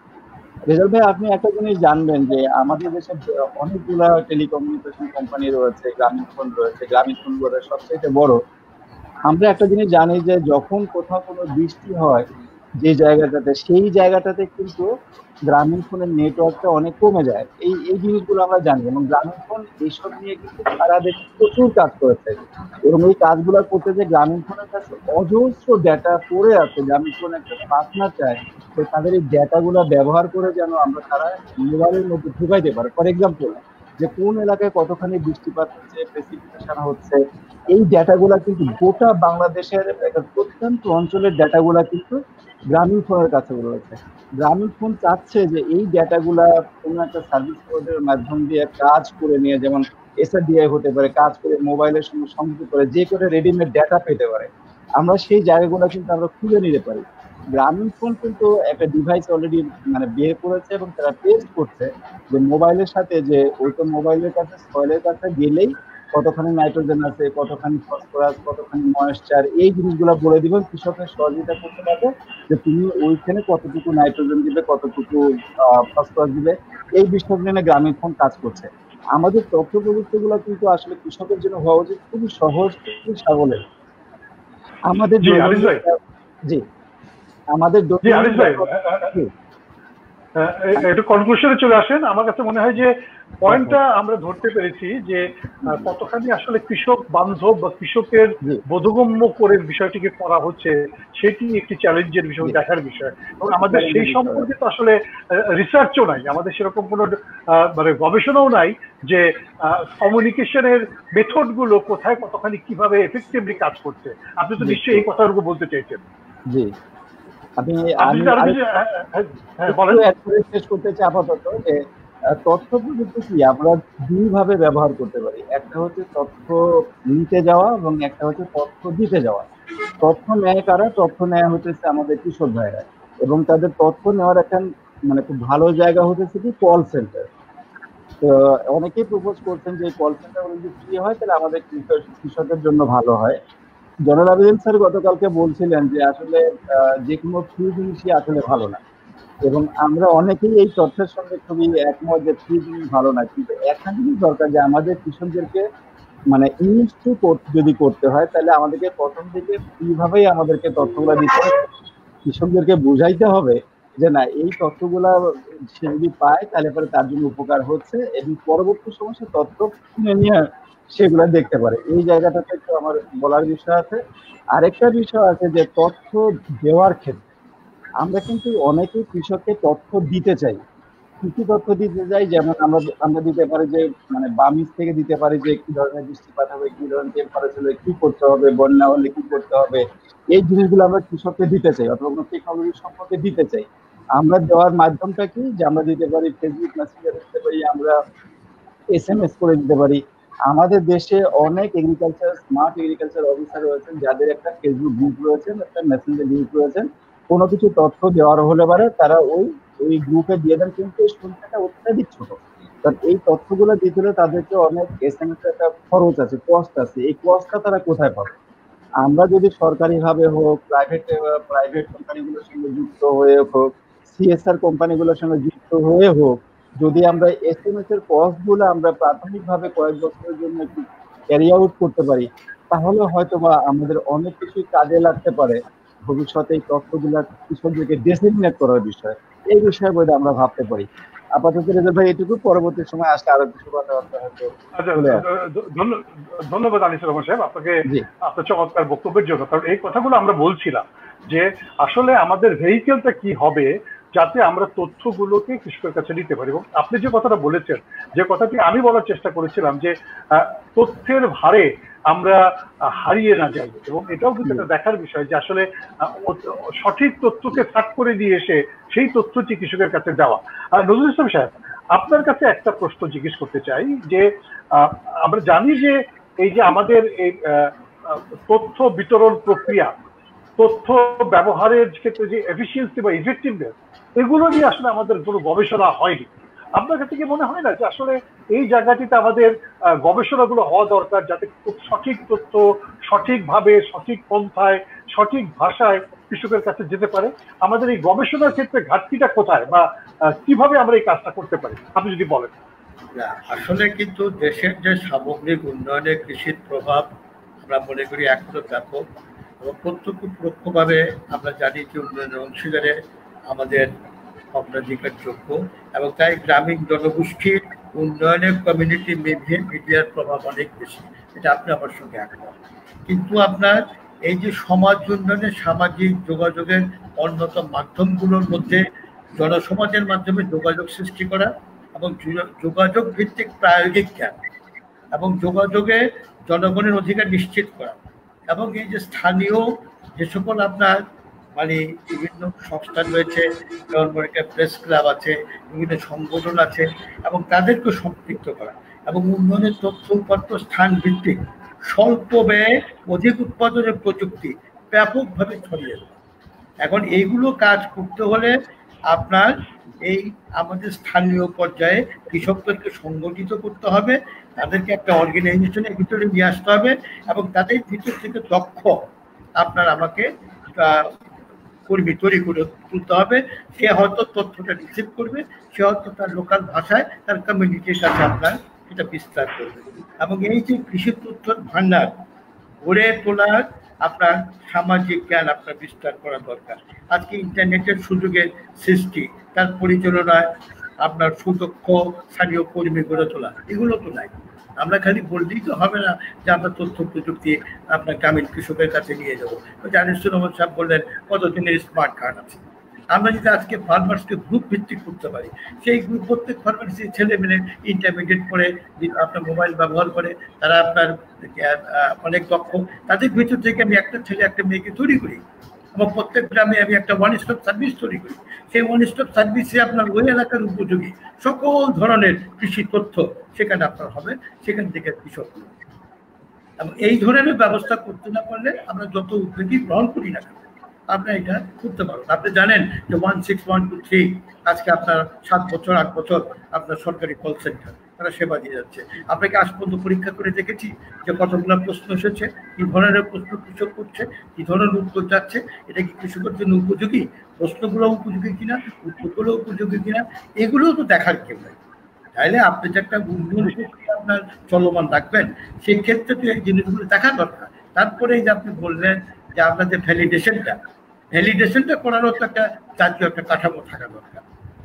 [SPEAKER 5] রেজাল্ট ভাই, আপনি একটা জিনিস জানবেন যে আমাদের দেশে অনেকগুলা টেলিকমিউনিকেশন কোম্পানি রয়েছে, গ্রামীণফোন রয়েছে, গ্রামীণফোন বোর্ডের সবচেয়ে বড়। আমরা একটা জিনিস জানি যে যখন কোথাও কোনো বৃষ্টি হয় যে জায়গাটাতে, সেই জায়গাটাতে কিন্তু গ্রামীণ ফোনের নেটওয়ার্কটা অনেক কমে যায়। এই জিনিসগুলো আমরা জানি, এবং গ্রামীণ ফোন এইসব নিয়ে কিন্তু সারা দেশে প্রচুর কাজ করেছে, এবং এই কাজগুলো করতে যে গ্রামীণ ফোনের কাছে অজস্র ডেটা পড়ে আছে, গ্রামীণ ফোন একটা পার্টনার চায় যে তাদের এই ডেটাগুলো ব্যবহার করে যেন আমরা তারা মোবাইলের মধ্যে ঢুকাইতে পারে। ফর এক্সাম্পল, যে কোন এলাকায় কতখানি বৃষ্টিপাত হচ্ছে, প্রেসিপিটেশন হচ্ছে, এই ডেটাগুলা কিন্তু গোটা বাংলাদেশের একটা প্রত্যন্ত অঞ্চলের ডেটাগুলা কিন্তু গ্রামীণ ফোনের কাছে রয়েছে। গ্রামীণ ফোন চাচ্ছে যে এই ডেটাগুলা কোনো একটা সার্ভিস প্রোভাইডারের মাধ্যম দিয়ে কাজ করে নিয়ে, যেমন এসআরডিআই হতে পারে, কাজ করে মোবাইলের সঙ্গে সংযুক্ত করে যে করে রেডিমেড ডেটা পেতে পারে, আমরা সেই জায়গাগুলো কিন্তু আমরা খুঁজে নিতে পারি। গ্রামীণ ফোন কিন্তু একটা ডিভাইস অলরেডি মানে বের করেছে, এবং তারা টেস্ট করছে যে মোবাইলের সাথে, যে ওইটা মোবাইলের কাছে সয়েলের কাছে গেলেই কতখানি নাইট্রোজেন আছে, কতখানি ফসফরাস, কতখানি ময়েশ্চার, এই জিনিসগুলো বলে দিবেন, কৃষকের সহযোগিতা করতে পারবে যে তুমি ওইখানে কতটুকু নাইট্রোজেন দিবে, কতটুকু ফসফরাস দিবে, এই বিষয় নিয়ে গ্রামীণ ফোন কাজ করছে। আমাদের তথ্য প্রযুক্তি গুলো কিন্তু আসলে কৃষকের জন্য হওয়া উচিত খুবই সহজ, খুবই সাবলীল। আমাদের
[SPEAKER 2] জি আলিস ভাই,
[SPEAKER 5] জি আমাদের
[SPEAKER 2] জি আলিস ভাই, একটু কনক্লুশনে চলে আসেন। আমার কাছে মনে হয় যে পয়েন্টটা আমরা ধরতে পেরেছি যে কতখানি আসলে কৃষক বান্ধব বা কৃষকের বোধগম্য করে বিষয়টিকে করা হচ্ছে, সেটি একটি চ্যালেঞ্জের বিষয়, দেখার বিষয়। এবং আমাদের সেই সম্পর্কে তো আসলে রিসার্চও নাই, আমাদের সেরকম কোনো মানে গবেষণাও নাই যে কমিউনিকেশনের মেথড গুলো কোথায় কতখানি কিভাবে এফেক্টিভলি কাজ করছে। আপনি তো নিশ্চয়ই এই কথাটুকু বলতে চাইছেন।
[SPEAKER 5] জি, আমি শেষ করতে চাই আপাতত যে তথ্য প্রযুক্তি কি আমরা দুইভাবে ব্যবহার করতে পারি। একটা হচ্ছে তথ্য নিতে যাওয়া, এবং একটা হচ্ছে তথ্য দিতে যাওয়া। তথ্য নেয় কারা? তথ্য নেয় হচ্ছে আমাদের কৃষক ভাইরা, এবং তাদের তথ্য নেওয়ার একটা মানে খুব ভালো জায়গা হচ্ছে কি কল সেন্টার। তো অনেকেই প্রপোজ করছেন যে কল সেন্টার যদি ফ্রি হয় তাহলে আমাদের কৃষকের জন্য ভালো হয়। জনাল আবেদিন স্যার গতকালকে বলছিলেন যে আসলে যে কোনো ফ্রি জিনিসই আসলে ভালো না, এবং আমরা অনেকেই এই তথ্যের সঙ্গে খুবই একমত যে ফ্রি জিনিস ভালো না। কিন্তু একটা জিনিস দরকার যে আমাদের কৃষকদেরকে মানে ইউজ টু যদি করতে হয় তাহলে আমাদেরকে প্রথম থেকে ফ্রি ভাবেই আমাদেরকে তথ্যগুলো দিতে হবে, কৃষকদেরকে বুঝাইতে হবে যে না এই তথ্যগুলা সে যদি পায় তাহলে পরে তার জন্য উপকার হচ্ছে, এবং পরবর্তী সময় সে তথ্য কিনে নিয়ে সেগুলা দেখতে পারে। এই জায়গাটাতে একটু আমার বলার বিষয় আছে। আরেকটা বিষয় আছে যে তথ্য দেওয়ার ক্ষেত্রে আমরা কিন্তু অনেকেই কৃষককে তথ্য দিতে চাই। কিছু তথ্য দিতে চাই, যেমন আমরা দিতে পারি যে মানে বামিজ থেকে দিতে পারি যে কি ধরনের বৃষ্টিপাত হবে, কি ধরনের টেম্পারেচার হলে কি করতে হবে, বন্যা হলে কি করতে হবে, এই জিনিসগুলো আমরা কৃষককে দিতে চাই, অথবা কোনো টেকনোলজি সম্পর্কে দিতে চাই। আমরা দেওয়ার মাধ্যমটা কি, যে আমরা দিতে পারি ফেসবুক মেসেঞ্জার দিতে পারি, আমরা SMS করে দিতে পারি। আমাদের দেশে অনেক স্মার্ট এগ্রিকালচার অফিসার রয়েছেন যাদের একটা ফেসবুক গ্রুপ রয়েছে, একটা মেসেঞ্জার গ্রুপ রয়েছে। কোনো কিছু তথ্য দেওয়ার হলে পারে তারা ওই গ্রুপে দিয়ে দেন, কিন্তু এই সংখ্যাটা অত্যাধিক ছোট। কারণ এই তথ্যগুলো দিতে হলে তাদেরকে অনেক SMS একটা খরচ আছে, কস্ট আছে। এই কস্টটা তারা কোথায় পাবে? আমরা যদি সরকারি ভাবে হোক, প্রাইভেট কোম্পানিগুলোর সঙ্গে যুক্ত হয়ে হোক, CSR কোম্পানিগুলোর সঙ্গে যুক্ত হয়ে হোক, যদি আমরা SMS এর কস্ট গুলো আমরা প্রাথমিকভাবে কয়েক বছরের জন্য একটু ক্যারি আউট করতে পারি, তাহলে হয়তো বা আমাদের অনেক কিছুই কাজে লাগতে পারে। ভবিষ্যতে এই তথ্যগুলা কৃষকদেরকে ডিসেমিনেট করার বিষয়, এই বিষয়ে বোধ আমরা ভাবতে পারি। আপাতত রেজাল্ট ভাই এটুকু, পরবর্তী সময় আসলে আরো কিছু কথাবার্তা হয়তো চলে আসবে।
[SPEAKER 2] ধন্যবাদ আনিসুর রহমান সাহেব আপনাকে আপনার চমৎকার বক্তব্যের জন্য। কারণ এই কথাগুলো আমরা বলছিলাম যে আসলে আমাদের ভেহিকেলটা কি হবে যাতে আমরা তথ্যগুলোকে কৃষকের কাছে নিতে পারি। এবং আপনি যে কথাটা বলেছেন, যে কথাটি আমি বলার চেষ্টা করেছিলাম যে তথ্যের ভারে আমরা হারিয়ে না যাই, এবং এটাও কিন্তু একটা দেখার বিষয় যে আসলে সঠিক তথ্যকে ফাঁক করে দিয়ে এসে সেই তথ্যটি কৃষকের কাছে দেওয়া। নজরুল ইসলাম সাহেব, আপনার কাছে একটা প্রশ্ন জিজ্ঞেস করতে চাই যে আমরা জানি যে এই যে আমাদের এই তথ্য বিতরণ প্রক্রিয়া, তথ্য ব্যবহারের ক্ষেত্রে যে এফিসিয়েন্সি বা ইফেক্টিভনেস, এগুলো নিয়ে আসলে আমাদের কোনো গবেষণা হয়নি। আপনার কাছে কি মনে হয় না যে আসলে এই জায়গাটিতে আমাদের গবেষণাগুলো হওয়া দরকার, যাতে খুব সঠিক তথ্য সঠিকভাবে, সঠিক পন্থায়, সঠিক ভাষায় কৃষকের কাছে যেতে পারে? আমাদের এই গবেষণার ক্ষেত্রে ঘাটতিটা কোথায়, বা কিভাবে আমরা এই কাজটা করতে পারি, আপনি যদি বলেন।
[SPEAKER 3] আসলে কিন্তু দেশের যে সামগ্রিক উন্নয়নে কৃষির প্রভাব আমরা মনে করি এখনো ব্যাপক, এবং প্রত্যক্ষ পরোক্ষভাবে আমরা জানি যে উন্নয়নের অংশীদারে আমাদের অগ্রাধিকার যোগ্য, এবং তাই গ্রামীণ জনগোষ্ঠীর উন্নয়নের কমিউনিটি মিডিয়ার প্রভাব অনেক বেশি, এটা আপনি আমার সঙ্গে একমত। কিন্তু আপনার এই যে সমাজ উন্নয়নের সামাজিক যোগাযোগের অন্যতম মাধ্যমগুলোর মধ্যে জনসমাজের মাধ্যমে যোগাযোগ সৃষ্টি করা, এবং যোগাযোগ ভিত্তিক প্রায়োগিক জ্ঞান, এবং যোগাযোগে জনগণের অধিকার নিশ্চিত করা, এবং এই যে স্থানীয় যে সকল আপনার মানে বিভিন্ন সংস্থা রয়েছে, যেমন প্রেস ক্লাব আছে, বিভিন্ন সংগঠন আছে, এবং তাদেরকে সম্পৃক্ত করা, এবং উন্নয়নের তথ্য উপাত্ত স্থান ভিত্তিক স্বল্প ব্যয়ে অধিক উৎপাদনের প্রযুক্তি ব্যাপকভাবে ছড়িয়ে দেওয়া। এখন এইগুলো কাজ করতে হলে আপনার এই আমাদের স্থানীয় পর্যায়ে কৃষকদেরকে সংগঠিত করতে হবে, তাদেরকে একটা অর্গানাইজেশনের ভিতরে নিয়ে আসতে হবে, এবং তাদের ভিতর থেকে দক্ষ আপনার আমাকে কর্মী তৈরি করে তুলতে হবে। সে হয়তো তথ্যটা রিসিভ করবে, সে হয়তো তার লোকাল ভাষায় তার কমিউনিটির কাছে আপনার এটা বিস্তার করবে, এবং এই যে কৃষি তথ্যের ভান্ডার গড়ে তোলার আপনার সামাজিক জ্ঞান আপনার বিস্তার করা দরকার। আজকে ইন্টারনেটের সুযোগের সৃষ্টি, তার পরিচালনায় আপনার সুদক্ষ স্থানীয় কর্মী গড়ে তোলা, এগুলো তো নাই। আমরা খালি বললেই তো হবে না যে আমরা তথ্য প্রযুক্তি আপনার গ্রামীণ কৃষকের কাছে নিয়ে যাবো। আনিসুর রহমান সাহেব বললেন কতদিনের স্মার্ট কার্ড আছে। আমরা যদি আজকে ফার্মার্সকে গ্রুপ ভিত্তিক করতে পারি, সেই গ্রুপ প্রত্যেক ফার্মার্সি ছেলে মেলে ইন্টারমিডিয়েট করে আপনার মোবাইল ব্যবহার করে, তারা আপনার অনেক দক্ষ, তাদের ভিতর থেকে আমি একটা ছেলে একটা মেয়েকে তৈরি করি, এবং প্রত্যেক গ্রামে আমি একটা ওয়ান স্টপ সার্ভিস তৈরি করি। সেই ওয়ান স্টপ সার্ভিসে আপনার ওই এলাকার উপযোগী সকল ধরনের কৃষি তথ্য সেখানে আপনার হবে, সেখান থেকে কৃষক। এবং এই ধরনের ব্যবস্থা করতে না পারলে আমরা যত উদ্যোগী গ্রহণ করি না আপনার এটা করতে পারবেন। আপনি জানেন যে 16123 আজকে আপনার 7 বছর 8 বছর আপনার সরকারি কল সেন্টার তারা সেবা দিয়ে যাচ্ছে। আপনাকে আজ পর্যন্ত পরীক্ষা করে দেখেছি যে কতগুলো প্রশ্ন এসেছে, কি ধরনের প্রশ্ন কৃষক করছে, কি ধরনের উত্তর যাচ্ছে, এটা কি কৃষকের জন্য উপযোগী, প্রশ্নগুলো উপযোগী কিনা, উত্তরগুলো উপযোগী কিনা, এগুলোও তো দেখার কেউ নাই। তাইলে আপনি যে একটা উন্নয়ন প্রক্রিয়া আপনার চলমান রাখবেন, সেই ক্ষেত্রে তো এই জিনিসগুলো দেখা দরকার। তারপরে এই যে আপনি বললেন যে আপনার যে ভ্যালিডেশনটা করারও তো একটা জাতীয় একটা কাঠামো থাকা দরকার।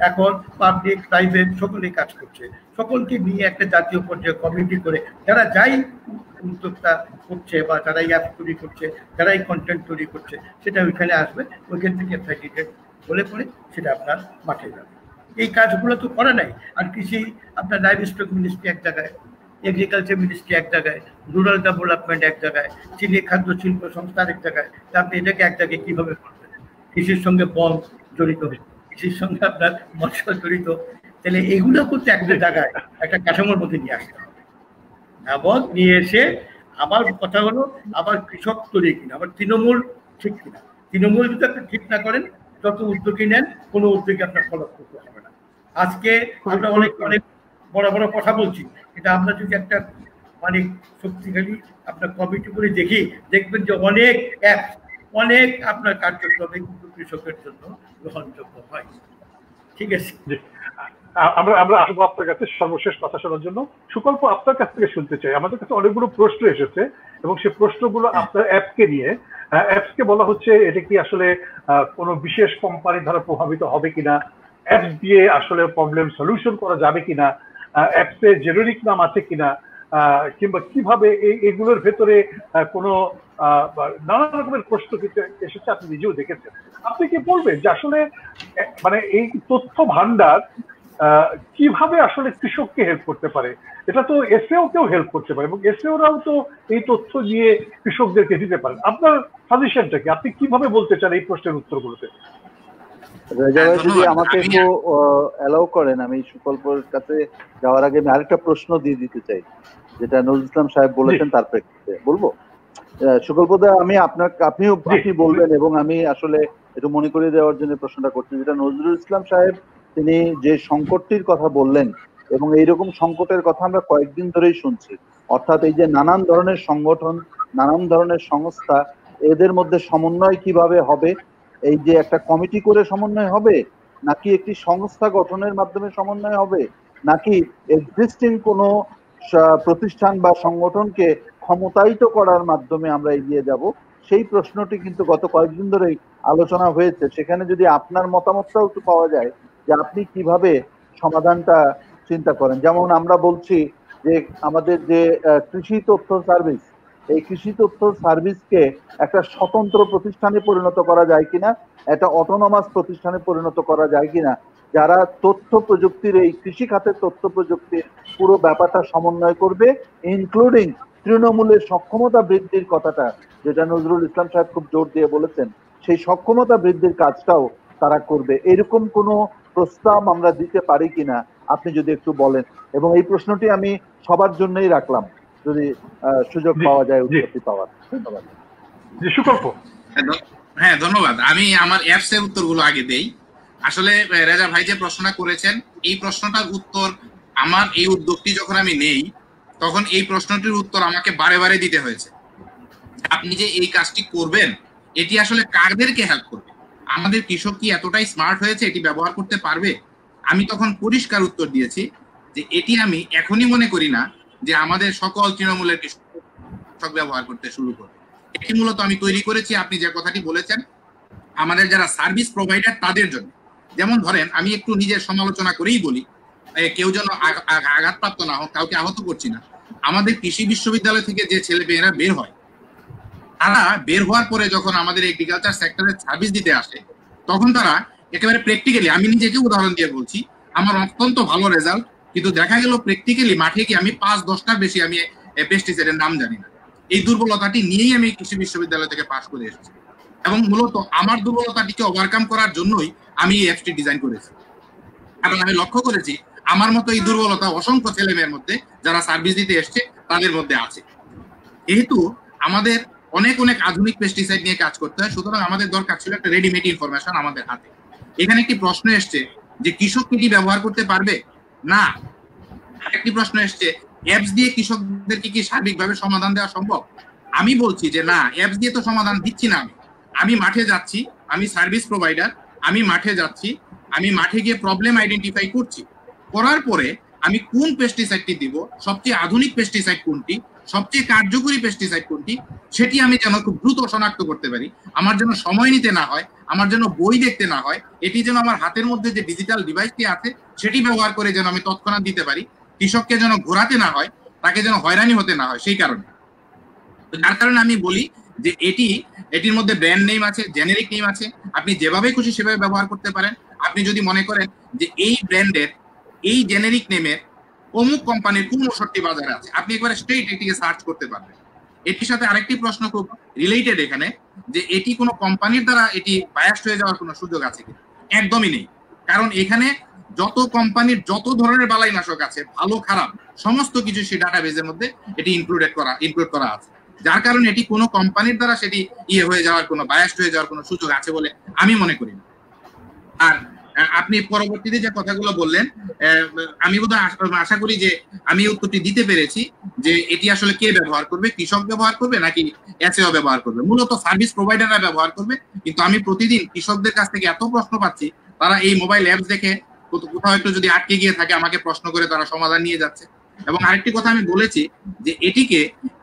[SPEAKER 3] এখন পাবলিক প্রাইভেট সকলেই কাজ করছে, সকলকে নিয়ে একটা জাতীয় পর্যায়ে কমিটি করে যারা যাই উদ্যোক্তা করছে বা যারা অ্যাপ তৈরি করছে, যারা এই কন্টেন্ট তৈরি করছে, সেটা ওইখানে আসবে, ওইখান থেকে ভ্যালিডেট বলে পড়ে সেটা আপনার মাঠে যাবে। এই কাজগুলো তো করে নাই। আর কৃষি আপনার লাইভ স্টক মিনিস্ট্রি এক জায়গায়, এগ্রিকালচার মিনিস্ট্রি এক জায়গায়, রুরাল ডেভেলপমেন্ট এক জায়গায়, চিনি খাদ্য শিল্প সংস্থা এক জায়গায়। আপনি এটাকে এক জায়গায় কিভাবে করবেন? কৃষির সঙ্গে বন জড়িত, কৃষির সঙ্গে আপনার মৎস্য জড়িত, তাহলে এগুলো করতে একটা জায়গায় একটা কাঠামোর মধ্যে নিয়ে আসতে হবে। এবং নিয়ে এসে আমার কথা হলো আবার কৃষক তৈরি কিনা, আবার তৃণমূল ঠিক কিনা। তৃণমূল যদি আপনি ঠিক না করেন, যত উদ্যোগী নেন, কোনো উদ্যোগে আপনার ফলপ্রসূ হবে না। আজকে আমরা অনেক বড় বড় কথা বলছি, এটা আমরা যদি একটা মানে শক্তিশালী আপনার কমিটি করে দেখি, দেখবেন যে অনেক অ্যাপ, অনেক আপনার কার্যক্রমে কিন্তু কৃষকের জন্য গ্রহণযোগ্য হয়। ঠিক আছে।
[SPEAKER 2] আমরা আমরা আসবো আপনার কাছে সর্বশেষ কথা শোনার জন্য। সুকল্প, আপনার কাছ থেকে শুনতে চাই, আমাদের কাছে অনেকগুলো প্রশ্ন এসেছে এবং সেই প্রশ্নগুলো আপনার অ্যাপকে নিয়ে। অ্যাপসকে বলা হচ্ছে এটা কি আসলে কোনো বিশেষ কোম্পানি দ্বারা প্রভাবিত হবে কিনা, অ্যাপস দিয়ে আসলে প্রবলেম সলিউশন করা যাবে কিনা, অ্যাপসে জেনেরিক নাম আছে কিনা, কিংবা কিভাবে এগুলোর ভেতরে কোনো নানা রকমের প্রশ্ন এসেছে, আপনি নিজেও দেখেছেন। আপনি কি বলবেন যে আসলে মানে এই তথ্য ভান্ডার কিভাবে আসলে কৃষককে হেল্প করতে পারে? এটা তো এসএও কেও হেল্প করতে পারে এবং এসএওরাও তো এই তথ্য নিয়ে কৃষকদেরকে দিতে পারেন। আপনার সাজেশনটা কি? আপনি কিভাবে বলতে চান এই প্রশ্নের উত্তরগুলোতে?
[SPEAKER 1] রেজা ভাই, যদি আমাকে একটু অ্যালাউ করেন, আমি সুকল্পর কাছে যাওয়ার আগে আমি আরেকটা প্রশ্ন দিয়ে দিতে চাই, যেটা নজরুল ইসলাম সাহেব বলেছেন তার প্রেক্ষিতে বলবো। সুকল্পদা, আপনি বলবেন এবং আমি আসলে একটু মনে করিয়ে দেওয়ার জন্য প্রশ্নটা করছি, যেটা নজরুল ইসলাম সাহেব তিনি যে সংকটটির কথা বললেন এবং এইরকম সংকটের কথা আমরা কয়েকদিন ধরেই শুনছি। অর্থাৎ এই যে নানান ধরনের সংগঠন, নানান ধরনের সংস্থা, এদের মধ্যে সমন্বয় কিভাবে হবে, এই যে একটা কমিটি করে সমন্বয় হবে, নাকি একটি সংস্থা গঠনের মাধ্যমে সমন্বয় হবে, নাকি এক্সিস্টিং কোনো প্রতিষ্ঠান বা সংগঠনকে ক্ষমতায়িত করার মাধ্যমে আমরা এগিয়ে যাব, সেই প্রশ্নটি কিন্তু গত কয়েকদিন ধরেই আলোচনা হয়েছে। সেখানে যদি আপনার মতামতটাও একটু পাওয়া যায় যে আপনি কিভাবে সমাধানটা চিন্তা করেন। যেমন আমরা বলছি যে আমাদের যে কৃষি তথ্য সার্ভিস, এই কৃষি তথ্য সার্ভিসকে একটা স্বতন্ত্র প্রতিষ্ঠানে পরিণত করা যায় কিনা, একটা অটোনমাস প্রতিষ্ঠানে পরিণত করা যায় কিনা, যারা তথ্য প্রযুক্তির, এই কৃষি খাতের তথ্য প্রযুক্তির পুরো ব্যাপারটা সমন্বয় করবে, ইনক্লুডিং তৃণমূলের সক্ষমতা বৃদ্ধির কথাটা যেটা নজরুল ইসলাম সাহেব খুব জোর দিয়ে বলেছেন, সেই সক্ষমতা বৃদ্ধির কাজটাও তারা করবে। এরকম কোনো প্রস্তাব আমরা দিতে পারি কিনা আপনি যদি একটু বলেন, এবং এই প্রশ্নটি আমি সবার জন্যই রাখলাম, যদি সুযোগ পাওয়া যায় উত্তরটি পাওয়ার। ধন্যবাদ।
[SPEAKER 4] হ্যাঁ, ধন্যবাদ। আমি আমার অ্যাপস এর উত্তরগুলো আগে দেই। আসলে রেজা ভাই যে প্রশ্নটা করেছেন, এই প্রশ্নটার উত্তর, আমার এই উদ্যোগটি যখন আমি নেই তখন এই প্রশ্নটির উত্তর আমাকে বারে বারে দিতে হয়েছে। আপনি যে এই কাজটি করবেন, এটি আসলে কাদেরকে হেল্প করবে? আমাদের কৃষক কি এতটাই স্মার্ট হয়েছে এটি ব্যবহার করতে পারবে? আমি তখন পরিষ্কার উত্তর দিয়েছি যে এটি আমি এখনই মনে করি না যে আমাদের সকল তৃণমূলের কৃষক ব্যবহার করতে শুরু করবে। এটি মূলত আমি তৈরি করেছি, আপনি যে কথাটি বলেছেন, আমাদের যারা সার্ভিস প্রোভাইডার তাদের জন্য। যেমন ধরেন, আমি একটু নিজের সমালোচনা করেই বলি, কেউ যেন আঘাতপ্রাপ্ত না হোক, কাউকে আহত করছি না। আমাদের কৃষি বিশ্ববিদ্যালয় থেকে যে ছেলে মেয়েরা বের হয়, তারা বের হওয়ার পরে যখন আমাদের এগ্রিকালচার সেক্টরে সার্ভিস দিতে আসে, তখন তারা একেবারে প্র্যাকটিক্যালি, আমি নিজেকে উদাহরণ দিয়ে বলছি, আমার অত্যন্ত ভালো রেজাল্ট, কিন্তু দেখা গেল প্র্যাকটিক্যালি মাঠে কি আমি 5-10টার বেশি আমি পেস্টিসাইডের নাম জানি না। এই দুর্বলতাটি নিয়েই আমি কৃষি বিশ্ববিদ্যালয় থেকে পাশ করে এসেছি এবং মূলত আমার দুর্বলতাটিকে ওভারকাম করার জন্যই আমি এই অ্যাপসটি ডিজাইন করেছি। কারণ আমি লক্ষ্য করেছি আমার মতো এই দুর্বলতা অসংখ্য ছেলে মেয়ের মধ্যে যারা সার্ভিস দিতে এসছে তাদের মধ্যে আছে। যেহেতু আমাদের অনেক অনেক আধুনিক পেস্টিসাইড নিয়ে কাজ করতে হয়, সুতরাং আমাদের দরকার ছিল একটা রেডিমেড ইনফরমেশন আমাদের হাতে। এখানে একটি প্রশ্ন এসছে যে কৃষক কি ব্যবহার করতে পারবে না। একটি প্রশ্ন এসছে, অ্যাপস দিয়ে কৃষকদেরকে কি সার্বিকভাবে সমাধান দেওয়া সম্ভব? আমি বলছি যে না, অ্যাপস দিয়ে তো সমাধান দিচ্ছি না। আমি মাঠে যাচ্ছি, আমি সার্ভিস প্রোভাইডার, আমি মাঠে যাচ্ছি, আমি মাঠে গিয়ে প্রবলেম আইডেন্টিফাই করছি, করার পরে আমি কোন পেস্টিসাইডটি দিব, সবচেয়ে আধুনিক পেস্টিসাইড কোনটি, সবচেয়ে কার্যকরী পেস্টিসাইড কোনটি, সেটি আমি যেন খুব দ্রুত শনাক্ত করতে পারি। আমার যেন সময় নিতে না হয়, আমার যেন বই দেখতে না হয়, এটি যেন আমার হাতের মধ্যে যে ডিজিটাল ডিভাইসটি আছে সেটি ব্যবহার করে যেন আমি তৎক্ষণাৎ দিতে পারি। কৃষককে যেন ঘোরাতে না হয়, তাকে যেন হয়রানি হতে না হয়, সেই কারণে। যার কারণে আমি বলি যে এটির মধ্যে ব্র্যান্ড নেম আছে, জেনেরিক নেম আছে, আপনি যেভাবে খুশি সেভাবে ব্যবহার করতে পারেন। আপনি যদি মনে করেন যে এই ব্র্যান্ডের, এই জেনেরিক নেমের অমুক কোম্পানির কোন ওষুধটি বাজারে আছে, আপনি একবার স্ট্রেট এটিকে সার্চ করতে পারবেন। এটির সাথে আরেকটি প্রশ্ন খুব রিলেটেড এখানে, যে এটি কোনো কোম্পানির দ্বারা এটি বায়াসড হয়ে যাওয়ার কোনো সুযোগ আছে কিনা? একদমই নেই। কারণ এখানে যত কোম্পানির যত ধরনের বালাইনাশক আছে, ভালো খারাপ সমস্ত কিছু সেই ডাটাবেজের মধ্যে এটি ইনক্লুড করা আছে। যার কারণে এটি কোনো কোম্পানির দ্বারা সেটি হয়ে যাওয়ার কোনো বায়াসড হয়ে যাওয়ার কোনো সুযোগ আছে বলে আমি মনে করি না। আর আপনি পরবর্তীতে যে কথাগুলো বললেন, আমি বোধহয় আশা করি যে আমি উত্তরটি দিতে পেরেছি যে এটি আসলে কে ব্যবহার করবে, কৃষক ব্যবহার করবে নাকি এসএও ব্যবহার করবে। মূলত সার্ভিস প্রোভাইডাররা ব্যবহার করবে, কিন্তু আমি প্রতিদিন কৃষকদের কাছ থেকে এত প্রশ্ন পাচ্ছি, তারা এই মোবাইল অ্যাপস দেখে কোথাও একটু যদি আটকে গিয়ে থাকে আমাকে প্রশ্ন করে তারা সমাধান নিয়ে যাচ্ছে। এবং আরেকটি কথা আমি বলেছি যে এটিকে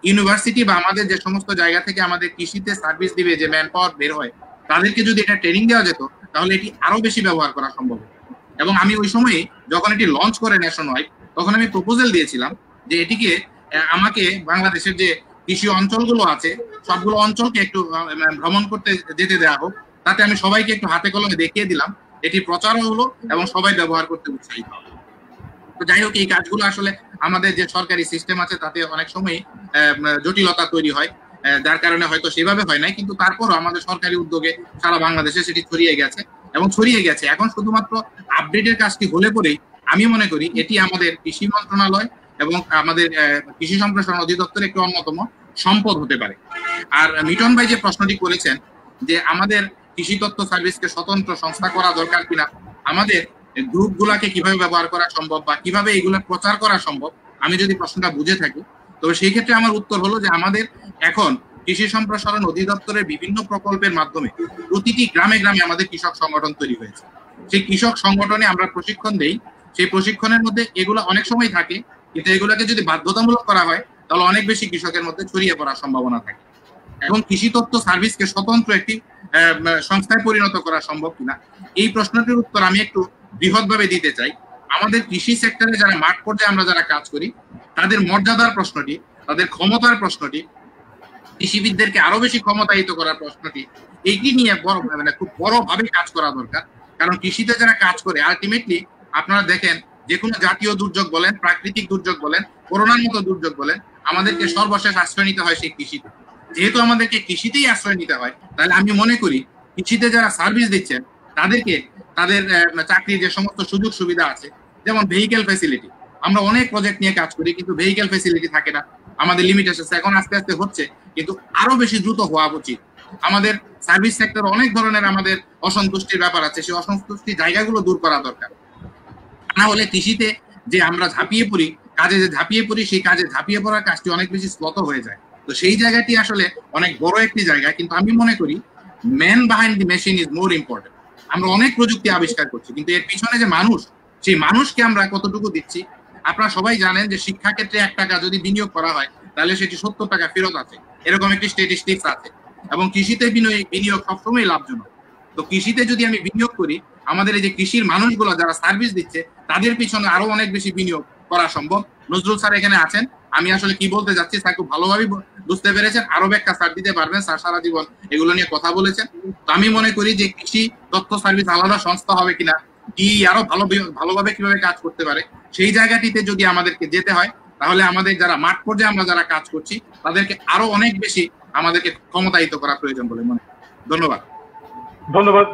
[SPEAKER 4] ইউনিভার্সিটি বা আমাদের যে সমস্ত জায়গা থেকে আমাদের কৃষিতে সার্ভিস দিবে যে ম্যান পাওয়ার বের হয়, তাদেরকে যদি এটা ট্রেনিং দেওয়া যেত তাহলে এটি আরো বেশি ব্যবহার করা সম্ভব। এবং আমি ওই সময়ে যখন এটি লঞ্চ করে ন্যাশন ওয়াইড, তখন আমি প্রপোজাল দিয়েছিলাম যে এটিকে আমাকে বাংলাদেশের যে কৃষি অঞ্চলগুলো আছে সবগুলো অঞ্চলকে একটু ভ্রমণ করতে যেতে দেওয়া হোক, তাতে আমি সবাইকে একটু হাতে কলমে দেখিয়ে দিলাম, এটি প্রচারও হলো এবং সবাই ব্যবহার করতে উৎসাহিত হবে। তো যাই হোক, এই কাজগুলো আসলে আমাদের যে সরকারি সিস্টেম আছে তাতে অনেক সময় জটিলতা তৈরি হয়, যার কারণে হয়তো সেভাবে হয় নাই, কিন্তু তারপরও আমাদের সরকারি উদ্যোগে সারা বাংলাদেশে সেটি ছড়িয়ে গেছে। এখন শুধুমাত্র আপডেটের কাজটি হলে পরেই আমি মনে করি এটি আমাদের কৃষি মন্ত্রণালয় এবং আমাদের কৃষি সম্প্রসারণ অধিদপ্তর একটি অন্যতম সম্পদ হতে পারে। আর মিটন ভাই যে প্রশ্নটি করেছেন যে আমাদের কৃষি তথ্য সার্ভিসকে স্বতন্ত্র সংস্থা করা দরকার কিনা, আমাদের গ্রুপ গুলাকে কিভাবে ব্যবহার করা সম্ভব বা কিভাবে এগুলো প্রচার করা সম্ভব, আমি যদি প্রশ্নটা বুঝে থাকি তবে সেই ক্ষেত্রে আমার উত্তর হলো যে আমাদের এখন কৃষি সম্প্রসারণ অধিদপ্তরের বিভিন্ন প্রকল্পের মাধ্যমে প্রতিটি গ্রামে গ্রামে আমাদের কৃষক সংগঠন তৈরি হয়েছে। সেই কৃষক সংগঠনে আমরা প্রশিক্ষণ দেই, সেই প্রশিক্ষণের মধ্যে এগুলো অনেক সময় থাকে, কিন্তু এগুলোকে যদি বাধ্যতামূলক করা হয় তাহলে অনেক বেশি কৃষকের মধ্যে ছড়িয়ে পড়ার সম্ভাবনা থাকে। এবং কৃষি তথ্য সার্ভিসকে স্বতন্ত্র একটি সংস্থায় পরিণত করা সম্ভব কিনা, এই প্রশ্নটির উত্তর আমি একটু বৃহৎভাবে দিতে চাই। আমাদের কৃষি সেক্টরে যারা মাঠ পর্যায়ে আমরা যারা কাজ করি তাদের মর্যাদার প্রশ্নটি, তাদের ক্ষমতার প্রশ্নটি, কৃষিবিদদেরকে আরো বেশি ক্ষমতায়িত করার প্রশ্নটি, এইটি নিয়ে খুব বড়ভাবে কাজ করা দরকার। কারণ কৃষিতে যারা কাজ করে আলটিমেটলি আপনারা দেখেন যে কোনো জাতীয় দুর্যোগ বলেন, প্রাকৃতিক দুর্যোগ বলেন, করোনার মতো দুর্যোগ বলেন, আমাদেরকে সর্বশেষ আশ্রয় নিতে হয় সেই কৃষিতে। যেহেতু আমাদেরকে কৃষিতেই আশ্রয় নিতে হয়, তাহলে আমি মনে করি কৃষিতে যারা সার্ভিস দিচ্ছেন তাদেরকে তাদের চাকরির যে সমস্ত সুযোগ সুবিধা আছে, যেমন ভেহিকেল ফ্যাসিলিটি, আমরা অনেক প্রজেক্ট নিয়ে কাজ করি কিন্তু ভেহিকেল ফ্যাসিলিটি থাকে না, আমাদের লিমিটেশন এখন আস্তে আস্তে হচ্ছে, কিন্তু আরো বেশি দ্রুত হওয়া উচিত। আমাদের সার্ভিস সেক্টর অনেক ধরনের আমাদের অসন্তুষ্টির ব্যাপার আছে, সেই অসন্তুষ্টি জায়গাগুলো দূর করা দরকার। না হলে কৃষিতে যে আমরা ঝাঁপিয়ে পড়ি, সেই কাজে ঝাঁপিয়ে পড়ার কাজটি অনেক বেশি স্লত হয়ে যায়। তো সেই জায়গাটি আসলে অনেক বড় একটি জায়গা, কিন্তু আমি মনে করি man behind the machine is more important. আমরা অনেক প্রযুক্তি আবিষ্কার করছি, কিন্তু এর পিছনে যে মানুষ, সেই মানুষকে আমরা কতটুকু দিচ্ছি। আপনারা সবাই জানেন যে শিক্ষা ক্ষেত্রে 1 টাকা যদি বিনিয়োগ করা হয় তাহলে সেটি 70 টাকা ফেরত আছে, এরকম একটি স্ট্যাটিস্টিক্স আছে। এবং কৃষিতে বিনিয়োগ সবসময় লাভজনক। তো কৃষিতে যদি আমি বিনিয়োগ করি, আমাদের এই যে কৃষির মানুষগুলো যারা সার্ভিস দিচ্ছে তাদের পিছনে আরো অনেক বেশি বিনিয়োগ করা সম্ভব। নজরুল স্যার এখানে আছেন, আমি আসলে কি বলতে যাচ্ছি স্যার খুব ভালোভাবে বুঝতে পেরেছেন, আরো ব্যাখ্যা স্যার দিতে পারবেন, স্যার সারা জীবন এগুলো নিয়ে কথা বলেছেন। তো আমি মনে করি যে কৃষি তথ্য সার্ভিস আলাদা সংস্থা হবে কিনা, কি আরো ভালোভাবে কিভাবে কাজ করতে পারে, সেই জায়গাটিতে যদি আমাদেরকে যেতে হয় তাহলে আমাদের যারা মাঠ পর্যায়ে আমরা যারা কাজ করছি তাদেরকে আরো অনেক বেশি আমাদেরকে ক্ষমতায়িত করা প্রয়োজন বলে মনে করি। ধন্যবাদ।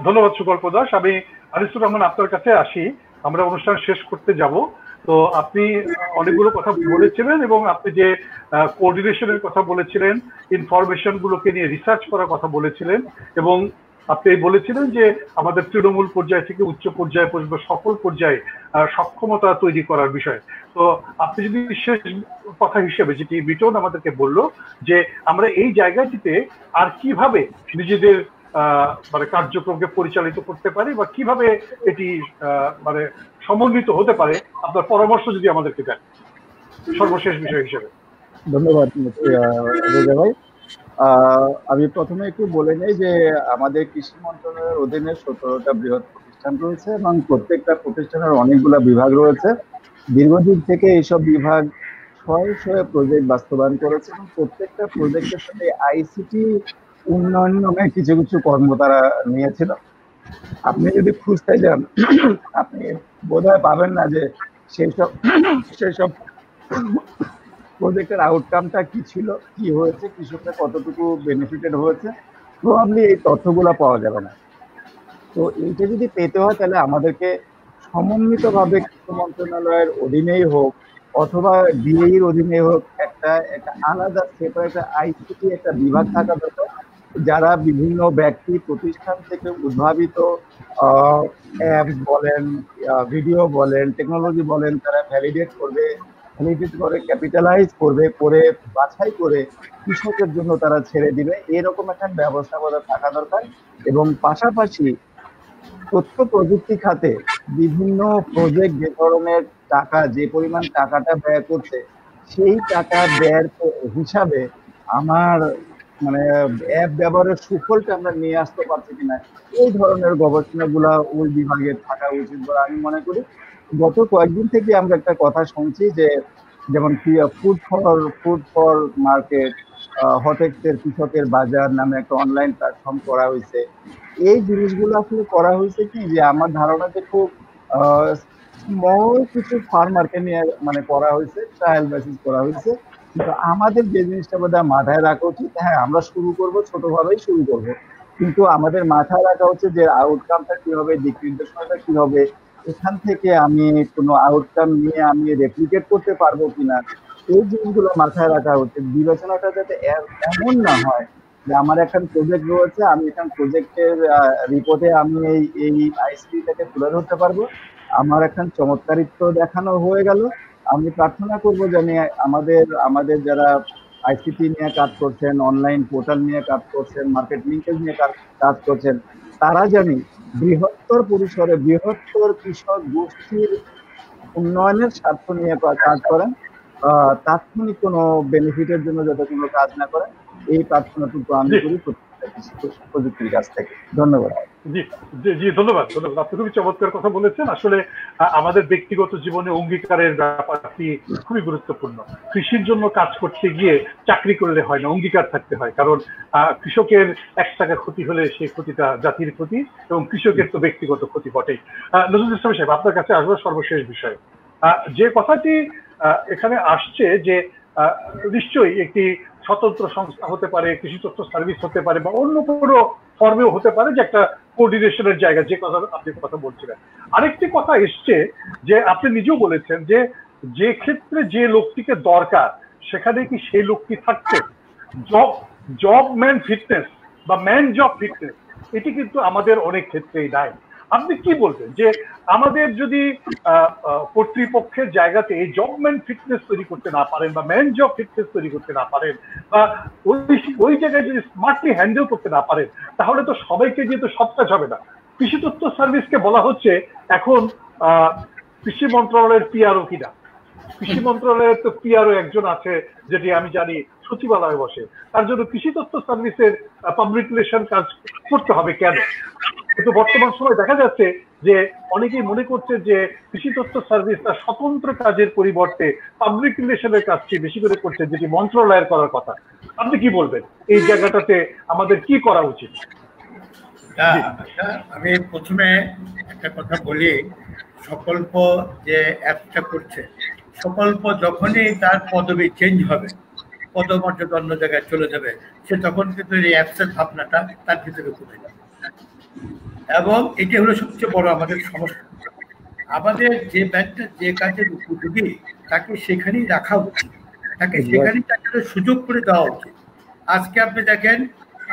[SPEAKER 2] ধন্যবাদ সুকল্প দাস। আমি আনিসুর রহমান আপনার কাছে আসি, আমরা অনুষ্ঠান শেষ করতে যাব। তো আপনি অনেকগুলো কথা বলেছিলেন এবং আপনি যে কোঅর্ডিনেশনের কথা বলেছিলেন, ইনফরমেশন গুলোকে নিয়ে রিসার্চ করার কথা বলেছিলেন, এবং আপনি বলেছিলেন যে আমাদের তৃণমূল পর্যায় থেকে উচ্চ পর্যায়ে পর্যন্ত সকল পর্যায়ে সক্ষমতা তৈরি করার বিষয়। তো আপনি যদি শেষ কথা হিসেবে যেটি মিটন আমাদেরকে বলল যে আমরা এই জায়গাটিতে আর কিভাবে নিজেদের মানে কার্যক্রমকে পরিচালিত করতে পারি বা কিভাবে এটি মানে সমন্বিত হতে পারে, আপনার পরামর্শ যদি আমাদেরকে দেন সর্বশেষ বিষয় হিসেবে।
[SPEAKER 5] ধন্যবাদ রেজা ভাই। আমি প্রথমে একটু বলে নেই যে আমাদের কৃষি মন্ত্রণালয়ের অধীনে 17টা বৃহৎ প্রতিষ্ঠান রয়েছে এবং প্রত্যেকটা প্রতিষ্ঠানের অনেকগুলো বিভাগ রয়েছে। দীর্ঘদিন থেকে এইসব বিভাগ শয়ে প্রজেক্ট বাস্তবায়ন করেছে এবং প্রত্যেকটা প্রজেক্টের সাথে আইসিটি উন্নয়ন নামে কিছু কিছু কর্ম তারা নিয়েছিল। আপনি যদি খুঁজতে যান আপনি বোধহয় পাবেন না যে সেই সব প্রজেক্টের আউটকামটা কি ছিল, কি হয়েছে, কৃষকরা কতটুকু বেনিফিটেড হয়েছে, প্রবাবলি এই তথ্যগুলো পাওয়া যাবে না। তো এইটা যদি পেতে হয় তাহলে আমাদেরকে সমন্বিতভাবে কৃষি মন্ত্রণালয়ের অধীনেই হোক অথবা ডিএইর অধীনে হোক একটা আলাদা সেপারেট আইসিটি একটা বিভাগ থাকা দরকার, যারা বিভিন্ন ব্যক্তি প্রতিষ্ঠান থেকে উদ্ভাবিত অ্যাপস বলেন, ভিডিও বলেন, টেকনোলজি বলেন, তারা ভ্যালিডেট করে ক্যাপিটালাইজ করে বাছাই করে কৃষকের জন্য তারা ছেড়ে দিবে, এরকম একটা ব্যবস্থাপনা থাকা দরকার। এবং পাশাপাশি তথ্য প্রযুক্তি খাতে বিভিন্ন প্রজেক্ট যে ধরনের টাকা, যে পরিমাণ টাকাটা ব্যয় করছে, সেই টাকা ব্যয়ের হিসাবে আমার মানে অ্যাপ ব্যবহারের সুফলটা আমরা নিয়ে আসতে পারছি কিনা, এই ধরনের গবেষণাগুলা ওই বিভাগের থাকা উচিত বলে আমি মনে করি। গত কয়েকদিন থেকে আমরা একটা কথা শুনছি যে যেমন ফুড ফর মার্কেট, হটেক্সের কৃষকের বাজার নামে একটা অনলাইন প্ল্যাটফর্ম করা হয়েছে। এই জিনিসগুলো আসলে করা হয়েছে কি যে আমার ধারণা যে খুব স্মল কিছু ফার্মারকে নিয়ে মানে করা হয়েছে, ট্রায়াল বেসিস করা হয়েছে। কিন্তু আমাদের যে জিনিসটা বোধহয় মাথায় রাখা উচিত, হ্যাঁ আমরা শুরু করব, ছোটভাবেই শুরু করব, কিন্তু আমাদের মাথায় রাখা উচিত যে আউটকামটা কি হবে, দিক নির্দেশনাটা কি হবে, এখান থেকে আমি কোনো আউটকাম নিয়ে আমি রেপ্লিকেট করতে পারবো কিনা, এই জিনিসগুলো মাথায় রাখা উচিত। বিবেচনাটা যাতে এমন না হয় যে আমার এখন প্রজেক্ট রয়েছে, আমি এখন প্রজেক্টের রিপোর্টে আমি এই আইসিটিটাকে তুলে ধরতে পারবো, আমার এখন চমৎকারিত্ব দেখানো হয়ে গেল। আমি প্রার্থনা করবো যেন আমাদের যারা আইসিটি নিয়ে কাজ করছেন, অনলাইন পোর্টাল নিয়ে কাজ করছেন, মার্কেট লিঙ্কেজ নিয়ে কাজ করছেন, তারা জানি বৃহত্তর পরিসরে বৃহত্তর কৃষক গোষ্ঠীর উন্নয়নের স্বার্থ নিয়ে কাজ করেন, তাৎক্ষণিক কোনো বেনিফিটের জন্য যাতে কোনো কাজ না করেন, এই প্রার্থনাটুকু আমি করি প্রযুক্তির কাছ থেকে। ধন্যবাদ।
[SPEAKER 2] জি জি জি, ধন্যবাদ ধন্যবাদ। আপনি খুবই চমৎকার কথা বলেছেন। আসলে আমাদের ব্যক্তিগত জীবনে অঙ্গীকারের ব্যাপারটি খুবই গুরুত্বপূর্ণ। কৃষির জন্য কাজ করতে গিয়ে চাকরি করলে হয় না, অঙ্গীকার থাকতে হয়। কারণ কৃষকের 1 টাকা ক্ষতি হলে সেই ক্ষতিটা জাতির ক্ষতি, এবং কৃষকের তো ব্যক্তিগত ক্ষতি বটেই। নজরুল ইসলাম সাহেব, আপনার কাছে আসবো সর্বশেষ বিষয়। যে কথাটি এখানে আসছে যে নিশ্চয়ই একটি স্বতন্ত্র সংস্থা হতে পারে, কৃষি তথ্য সার্ভিস হতে পারে, বা অন্য কোনো ফর্মেও হতে পারে, যে একটা কোঅর্ডিনেশনের জায়গা, যে কথা আপনি কথা বলছিলেন। আরেকটি কথা এসছে যে আপনি নিজেও বলেছেন যে যে ক্ষেত্রে যে লোকটিকে দরকার সেখানে কি সেই লোকটি থাকছে। জব ম্যান ফিটনেস বা ম্যান জব ফিটনেস, এটি কিন্তু আমাদের অনেক ক্ষেত্রেই নাই। আপনি কি বলবেন যে আমাদের যদি কর্তৃপক্ষের জায়গাতে এই জবম্যান ফিটনেস তৈরি করতে না পারেন, বা ম্যান জব ফিটনেস তৈরি করতে না পারেন, বা ওই জায়গায় যদি স্মার্টলি হ্যান্ডেল করতে না পারেন, তাহলে তো সবাইকে দিয়ে তো সব কাজ হবে না। কৃষি তথ্য সার্ভিসকে বলা হচ্ছে এখন কৃষি মন্ত্রণালয়ের পিআরও কিনা। কৃষি মন্ত্রণালয়ের তো পিআরও একজন আছে, যেটি আমি জানি সচিবালয়ে বসে। তার জন্য কৃষি তথ্য সার্ভিসের পাবলিক রিলেশন কাজ করতে হবে কেন? কিন্তু বর্তমান সময় দেখা যাচ্ছে যে অনেকেই মনে করছে যে কৃষি তথ্য সার্ভিস তার স্বতন্ত্র কাজের পরিবর্তে পাবলিক রিলেশনের কাজটি বেশি করে করছে, যেটি মন্ত্রণালয়ের করার কথা। আপনি কি বলবেন এই জায়গাটাতে আমাদের কি করা উচিত?
[SPEAKER 3] আমি প্রথমে একটা কথা বলি, সকল্প যে অ্যাপটা করছে, সকল্প যখনই তার পদবি চেঞ্জ হবে, পদমর্যাদা অন্য জায়গায় চলে যাবে, সে তখন কিন্তু এই অ্যাপসের ভাবনাটা তার ভিতরে ফুটে যাবে। এবং এটি হলো সবচেয়ে বড় আমাদের সমস্যা। আমাদের যে ব্যাংকটা যে কাজের উপযোগী তাকে সেখানেই রাখা উচিত, তাকে সেখানেই তাকে সুযোগ করে দেওয়া উচিত। আজকে আপনি দেখেন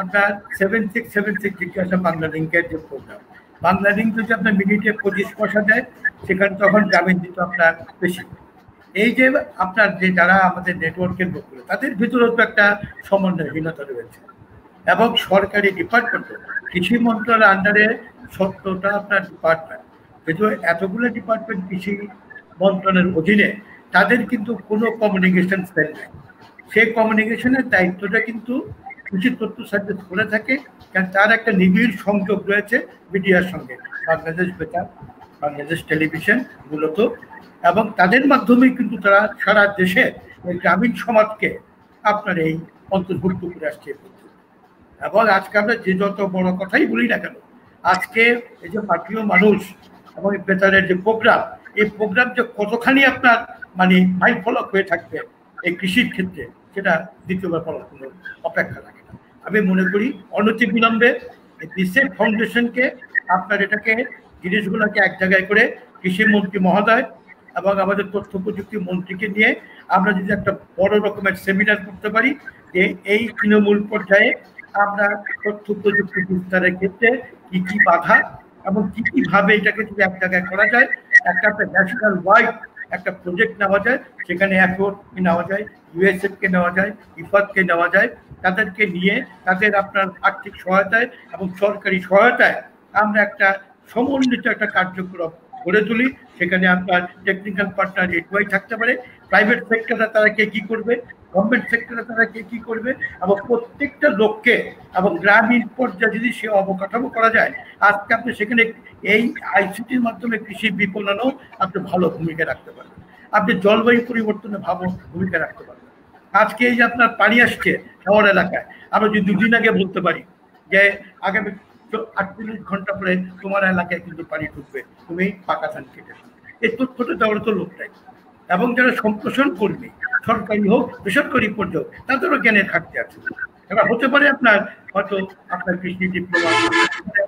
[SPEAKER 3] আপনার 7676 জিজ্ঞাসা বাংলা লিঙ্কের যে প্রোগ্রাম, বাংলা লিঙ্ক যদি আপনার মিনিটে 25 পয়সা দেয়, সেখানে তখন গ্রামীণ দিত আপনার বেশি। এই যে আপনার যে যারা আমাদের নেটওয়ার্কের লোকগুলো, তাদের ভিতরেও তো একটা সমন্বয়হীনতা রয়েছে। এবং সরকারি ডিপার্টমেন্ট, কৃষি মন্ত্রণালয়ের আন্ডারে 17টা আপনার ডিপার্টমেন্ট, যদিও এতগুলো ডিপার্টমেন্ট কৃষি মন্ত্রণালয়ের অধীনে, তাদের কিন্তু কোনো কমিউনিকেশন সেল নেই। সেই কমিউনিকেশনের দায়িত্বটা কিন্তু কৃষি তথ্য সার্ভিস করে থাকে, কারণ তার একটা নিবিড় সংযোগ রয়েছে মিডিয়ার সঙ্গে, বাংলাদেশ বেতার, বাংলাদেশ টেলিভিশন মূলত, এবং তাদের মাধ্যমেই কিন্তু তারা সারা দেশে গ্রামীণ সমাজকে আপনার এই অন্তর্ভুক্ত করে আসছে। এবং আজকে আমরা যে যত বড় কথাই বলি না কেন, আজকে এই যে পার্টিও মানুষ এবং বেতারের যে প্রোগ্রাম, এই প্রোগ্রাম যে কতখানি আপনার মানে মাইল ফলক হয়ে থাকবে এই কৃষির ক্ষেত্রে, সেটা দ্বিতীয়বার বলার কোনো অপেক্ষা রাখে না। আমি মনে করি অনতি বিলম্বে বিসেট ফাউন্ডেশনকে আপনার এটাকে জিনিসগুলোকে এক জায়গায় করে কৃষিমন্ত্রী মহোদয় এবং আমাদের তথ্য প্রযুক্তি মন্ত্রীকে নিয়ে আমরা যদি একটা বড় রকমের সেমিনার করতে পারি যে এই তৃণমূল পর্যায়ে আমরা তথ্য প্রযুক্তি বিস্তারের ক্ষেত্রে কি কি বাধা এবং কি কিভাবে এটাকে যদি এক জায়গায় করা যায়, একটা ন্যাশনাল ওয়াইড একটা প্রজেক্ট নেওয়া যায়, সেখানে অ্যাফোর্ডকে নেওয়া যায়, ইউএসএফকে নেওয়া যায়, ইফাদকে নেওয়া যায়, তাদেরকে নিয়ে তাদের আপনার আর্থিক সহায়তায় এবং সরকারি সহায়তায় আমরা একটা সমন্বিত একটা কার্যক্রম গড়ে তুলি। সেখানে আপনার টেকনিক্যাল পার্টনার এটুয়াই থাকতে পারে, প্রাইভেট সেক্টরে তারা কে কি করবে, গভর্নমেন্ট সেক্টরে তারা কে কি করবে, এবং প্রত্যেকটা লোককে এবং গ্রামীণ পর্যায়ে যদি সে অবকাঠামো করা যায়, আজকে আপনি সেখানে এই আইসিটির মাধ্যমে কৃষি বিপণনেও আপনি ভালো ভূমিকা রাখতে পারবেন, আপনি জলবায়ু পরিবর্তনে ভালো ভূমিকা রাখতে পারবেন। আজকে এই যে আপনার পানি আসছে শহর এলাকায়, আমরা যদি দুদিন আগে বলতে পারি যে আগামী 48 ঘন্টা পরে তোমার এলাকায় কিন্তু পানি ঢুকবে, তুমি পাকা ধান কেটে, এই তথ্যটা দেওয়ার তো লোক নাই। এবং যারা সম্প্রসারণ কর্মী, সরকারি হোক বেসরকারি পর্যায়ে হোক, তাদেরও জ্ঞানের ঘাটতি আছে। এবার হতে পারে আপনার হয়তো আপনার কৃষি ডিপ্লোমা,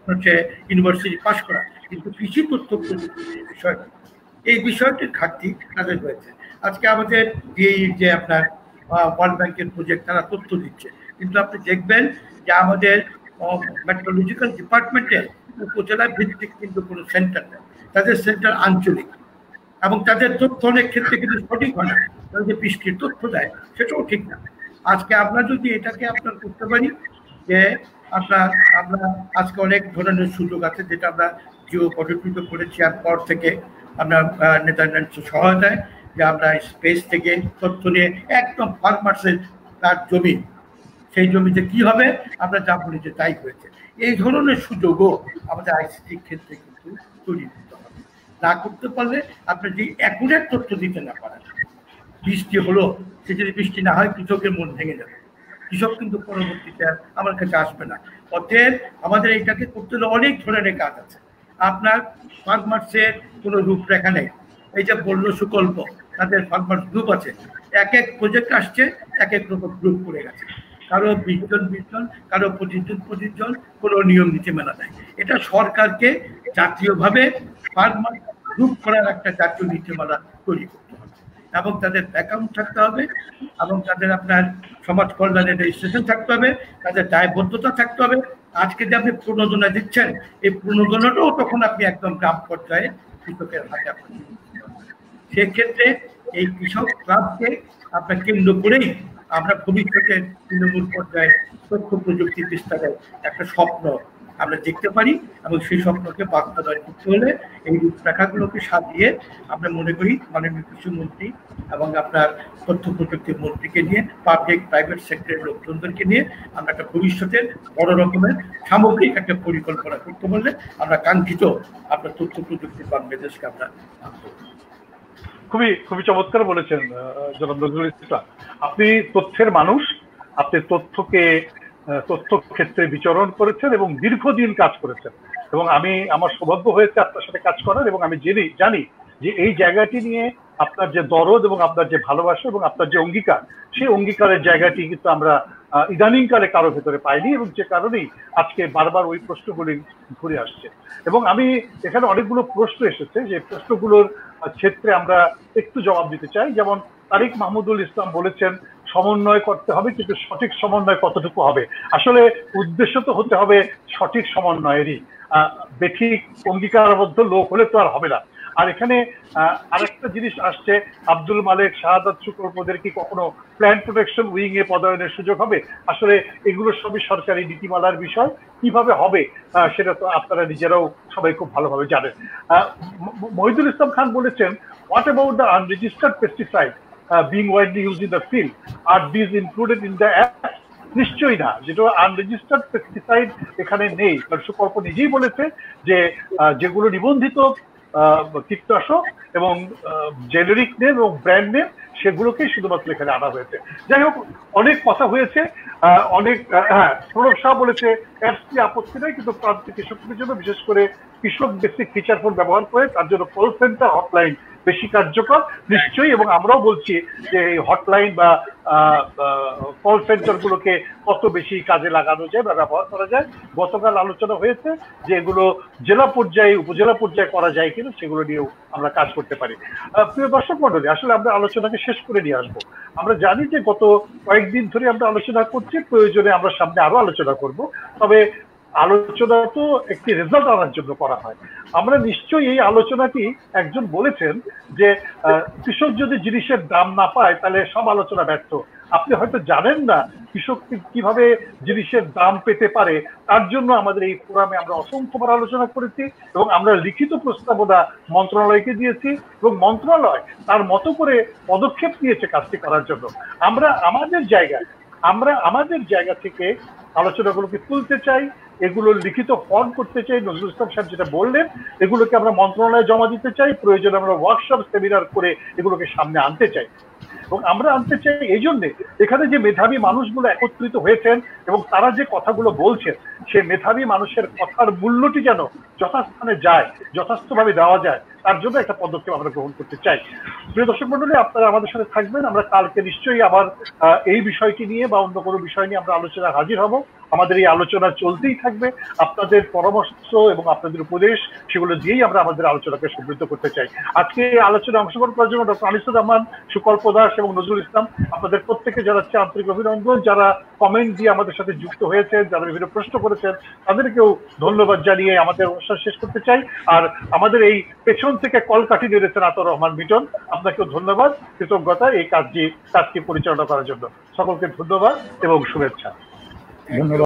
[SPEAKER 3] হচ্ছে ইউনিভার্সিটি পাস করা, কিন্তু কৃষি তথ্য প্রযুক্তি বিষয়টা, এই বিষয়টির ঘাটতি তাদের রয়েছে। আজকে আমাদের যে আপনার ওয়ার্ল্ড ব্যাংকের প্রজেক্ট, তারা তথ্য দিচ্ছে, কিন্তু আপনি দেখবেন যে আমাদের মেট্রোলজিক্যাল ডিপার্টমেন্টে উপজেলা ভিত্তিক কিন্তু কোনো সেন্টার নেই, তাদের সেন্টার আঞ্চলিক, এবং তাদের তথ্য অনেক ক্ষেত্রে কিন্তু সঠিক হয় না, তারা যে বৃষ্টির তথ্য দেয় সেটাও ঠিক না। আজকে আমরা যদি এটাকে আপনার করতে পারি যে আমরা আজকে অনেক ধরনের সুযোগ আছে, যেটা আমরা জিও পরিচিত করেছি, আর পর থেকে আমরা নেদারল্যান্ডস সহায়তায় যে আমরা স্পেস থেকে তথ্য নিয়ে একদম ফার্মার্সের তার জমি, সেই জমিতে কি হবে আমরা যা বলি যে তাই হয়েছে। এই ধরনের সুযোগও আমাদের আইসিটির ক্ষেত্রে কিন্তু তৈরি করতে হবে। না করতে পারলে আপনি যে অ্যাকুরেট তথ্য দিতে না পারেন, বৃষ্টি হলো, সে যদি বৃষ্টি না হয় কৃষকের মন ভেঙে যাবে, কৃষক কিন্তু পরবর্তীতে আমার কাছে আসবে না। অতএব আমাদের এইটাকে করতে হলে অনেক ধরনের কাজ আছে। আপনার ফার্মার্সের কোনো রূপরেখা নেই, এই যে বলল সুকল্প, তাদের ফার্মার্স গ্রুপ আছে, এক এক প্রজেক্ট আসছে, এক এক রকম গ্রুপ করে গেছে, কারো 20 জন, কারো 25 জন, কোনো নিয়ম নীতি মেলা নেয়। এটা সরকারকে জাতীয়ভাবে ফার্মার গ্রুপ করার একটা জাতীয় নীতিমালা তৈরি করতে হবে, এবং তাদের অ্যাকাউন্ট থাকতে হবে, এবং তাদের আপনার সমাজ কল্যাণের রেজিস্ট্রেশন থাকতে হবে, তাদের দায়বদ্ধতা থাকতে হবে। আজকে যে আপনি প্রণোদনা দিচ্ছেন, এই প্রণোদনাটাও তখন আপনি একদম গ্রাম পর্যায়ে কৃষকের হাতে আপনি, সেক্ষেত্রে এই কৃষক ক্লাবকে আপনার কেন্দ্র করেই আমরা ভবিষ্যতে তৃণমূল পর্যায়ে তথ্য প্রযুক্তি বিস্তারের একটা স্বপ্ন আমরা দেখতে পারি, এবং সেই স্বপ্নকে বাস্তবায়ন করতে হলে এই রূপরেখাগুলোকে সাজিয়ে আমরা মনে করি মাননীয় কৃষিমন্ত্রী এবং আপনার তথ্য প্রযুক্তি মন্ত্রীকে নিয়ে, পাবলিক প্রাইভেট সেক্টরের লোকজনদেরকে নিয়ে আমরা একটা ভবিষ্যতের বড় রকমের সামগ্রিক একটা পরিকল্পনা করতে পারলে আমরা কাঙ্ক্ষিত আপনার তথ্য প্রযুক্তি বাংলাদেশকে আমরা
[SPEAKER 2] খুবই চমৎকার বলেছেন জনাব নজরুল ইসলাম। আপনি তথ্যের মানুষ, আপনি তথ্য ক্ষেত্রে বিচরণ করেছেন এবং দীর্ঘদিন কাজ করেছেন, এবং আমার সৌভাগ্য হয়েছে আপনার সাথে কাজ করার, এবং আমি জানি যে এই জায়গাটি নিয়ে আপনার যে দরদ এবং আপনার যে ভালোবাসা এবং আপনার যে অঙ্গীকার, সেই অঙ্গীকারের জায়গাটি কিন্তু আমরা ইদানিংকালে কারো ভেতরে পাইনি, এবং যে কারণেই আজকে বারবার ওই প্রশ্নগুলি ঘুরে আসছে। এবং আমি এখানে অনেকগুলো প্রশ্ন এসেছে, যে প্রশ্নগুলোর ক্ষেত্রে আমরা একটু জবাব দিতে চাই। যেমন তারিক মাহমুদুল ইসলাম বলেছেন সমন্বয় করতে হবে, কিন্তু সঠিক সমন্বয় কতটুকু হবে? আসলে উদ্দেশ্য তো হতে হবে সঠিক সমন্বয়েরই, বেঠিক অঙ্গীকারবদ্ধ লোক হলে তো আর হবে না। আর এখানে আরেকটা জিনিস আসছে, আব্দুল মালেক, শাহাদাত শুকর কি কখনো প্ল্যান্ট প্রোটেকশন উইং এ পদায়নের সুযোগ হবে? আসলে এগুলো সবই সরকারি নীতিমালার বিষয়, কিভাবে হবে সেটা তো আপনারা নিজেরাও সবাই খুব ভালোভাবে জানেন। মহিদুল ইসলাম খান বলেছেন, what about the unregistered pesticide being widely used in the field? Are these included in the act? নিশ্চয়ই না, যেটা আনরেজিস্টার্ড পেস্টিসাইড এখানে নেই। কারণ সুকল্প নিজেই বলেছে যে যেগুলো নিবন্ধিত কীটনাশক এবং জেনেরিক নেম এবং ব্র্যান্ড নেম, সেগুলোকেই শুধুমাত্র এখানে আনা হয়েছে। যাই হোক, অনেক কথা হয়েছে, অনেক প্রণব শাহ বলেছে অ্যাপসটি আপত্তি নেই, কিন্তু প্রান্তিক কৃষকদের জন্য বিশেষ করে কৃষক বেসিক ফিচার ফোন ব্যবহার করে তার জন্য কল সেন্টার হটলাইন বেশি কার্যকর। নিশ্চয়ই, এবং আমরাও বলছি যে এই হটলাইন বা কল সেন্টার গুলোকে কত বেশি কাজে লাগানো যায় বা ব্যবহার করা যায়। গতকাল আলোচনা হয়েছে যে এগুলো জেলা পর্যায়ে, উপজেলা পর্যায়ে করা যায় কিনা, সেগুলো নিয়েও আমরা কাজ করতে পারি। প্রিয় দর্শক মন্ডলী, আসলে আমরা আলোচনাকে শেষ করে নিয়ে আসবো। আমরা জানি যে গত কয়েকদিন ধরে আমরা আলোচনা করছি, প্রয়োজনে আমরা সামনে আরো আলোচনা করব। তবে আলোচনা তো একটি রেজাল্ট আনার জন্য করা হয়। আমরা নিশ্চয়ই এই আলোচনাটি, একজন বলেছেন যে কৃষক যদি জিনিসের দাম না পায় তাহলে সব আলোচনা ব্যর্থ। আপনি হয়তো জানেন না কৃষক কিভাবে জিনিসের দাম পেতে পারে। তার জন্য আমাদের এই ফোরামে আমরা অসংখ্যবার আলোচনা করেছি এবং আমরা লিখিত প্রস্তাবনা মন্ত্রণালয়কে দিয়েছি এবং মন্ত্রণালয় তার মতো করে পদক্ষেপ নিয়েছে কাজটি করার জন্য। আমরা আমাদের জায়গা থেকে আলোচনাগুলোকে তুলতে চাই, এগুলো লিখিত ফর্ম করতে চাই। নজরুল ইসলাম সাহেব যেটা বললেন, এগুলোকে আমরা মন্ত্রণালয়ে জমা দিতে চাই, প্রয়োজনে আমরা ওয়ার্কশপ সেমিনার করে এগুলোকে সামনে আনতে চাই। এবং আমরা আনতে চাই এই জন্যে, এখানে যে মেধাবী মানুষগুলো একত্রিত হয়েছেন এবং তারা যে কথাগুলো বলছেন, সে মেধাবী মানুষের কথার মূল্যটি যেন যথাস্থানে যায়, যথার্থভাবে দেওয়া যায়, তার জন্য একটা পদক্ষেপ আমরা গ্রহণ করতে চাই। প্রিয় দর্শক মন্ডলী, আপনারা আমাদের সাথে থাকবেন। আমরা কালকে নিশ্চয়ই আবার এই বিষয়টি নিয়ে বা অন্য কোনো বিষয় নিয়ে আমরা আলোচনায় হাজির হব। আমাদের এই আলোচনা চলতেই থাকবে। আপনাদের পরামর্শ এবং আপনাদের উপদেশ, সেগুলো দিয়েই আমরা আমাদের আলোচনাকে সমৃদ্ধ করতে চাই। আজকে এই আলোচনায় অংশগ্রহণ করার জন্য ডক্টর আনিসুর রহমান, সুকল্প দাস এবং নজরুল ইসলাম, আপনাদের প্রত্যেকে জানাচ্ছি আন্তরিক অভিনন্দন। যারা কমেন্ট দিয়ে আমাদের সাথে যুক্ত হয়েছেন, যারা বিভিন্ন প্রশ্ন করেছেন, তাদেরকেও ধন্যবাদ জানিয়ে আমাদের অনুষ্ঠান শেষ করতে চাই। আর আমাদের এই পেছন থেকে কলকাঠি নেড়েছেন আতর রহমান মিটন, আপনাকেও ধন্যবাদ, কৃতজ্ঞতা এই কাজটি পরিচালনা করার জন্য। সকলকে ধন্যবাদ এবং শুভেচ্ছা।
[SPEAKER 5] ধন্যবাদ।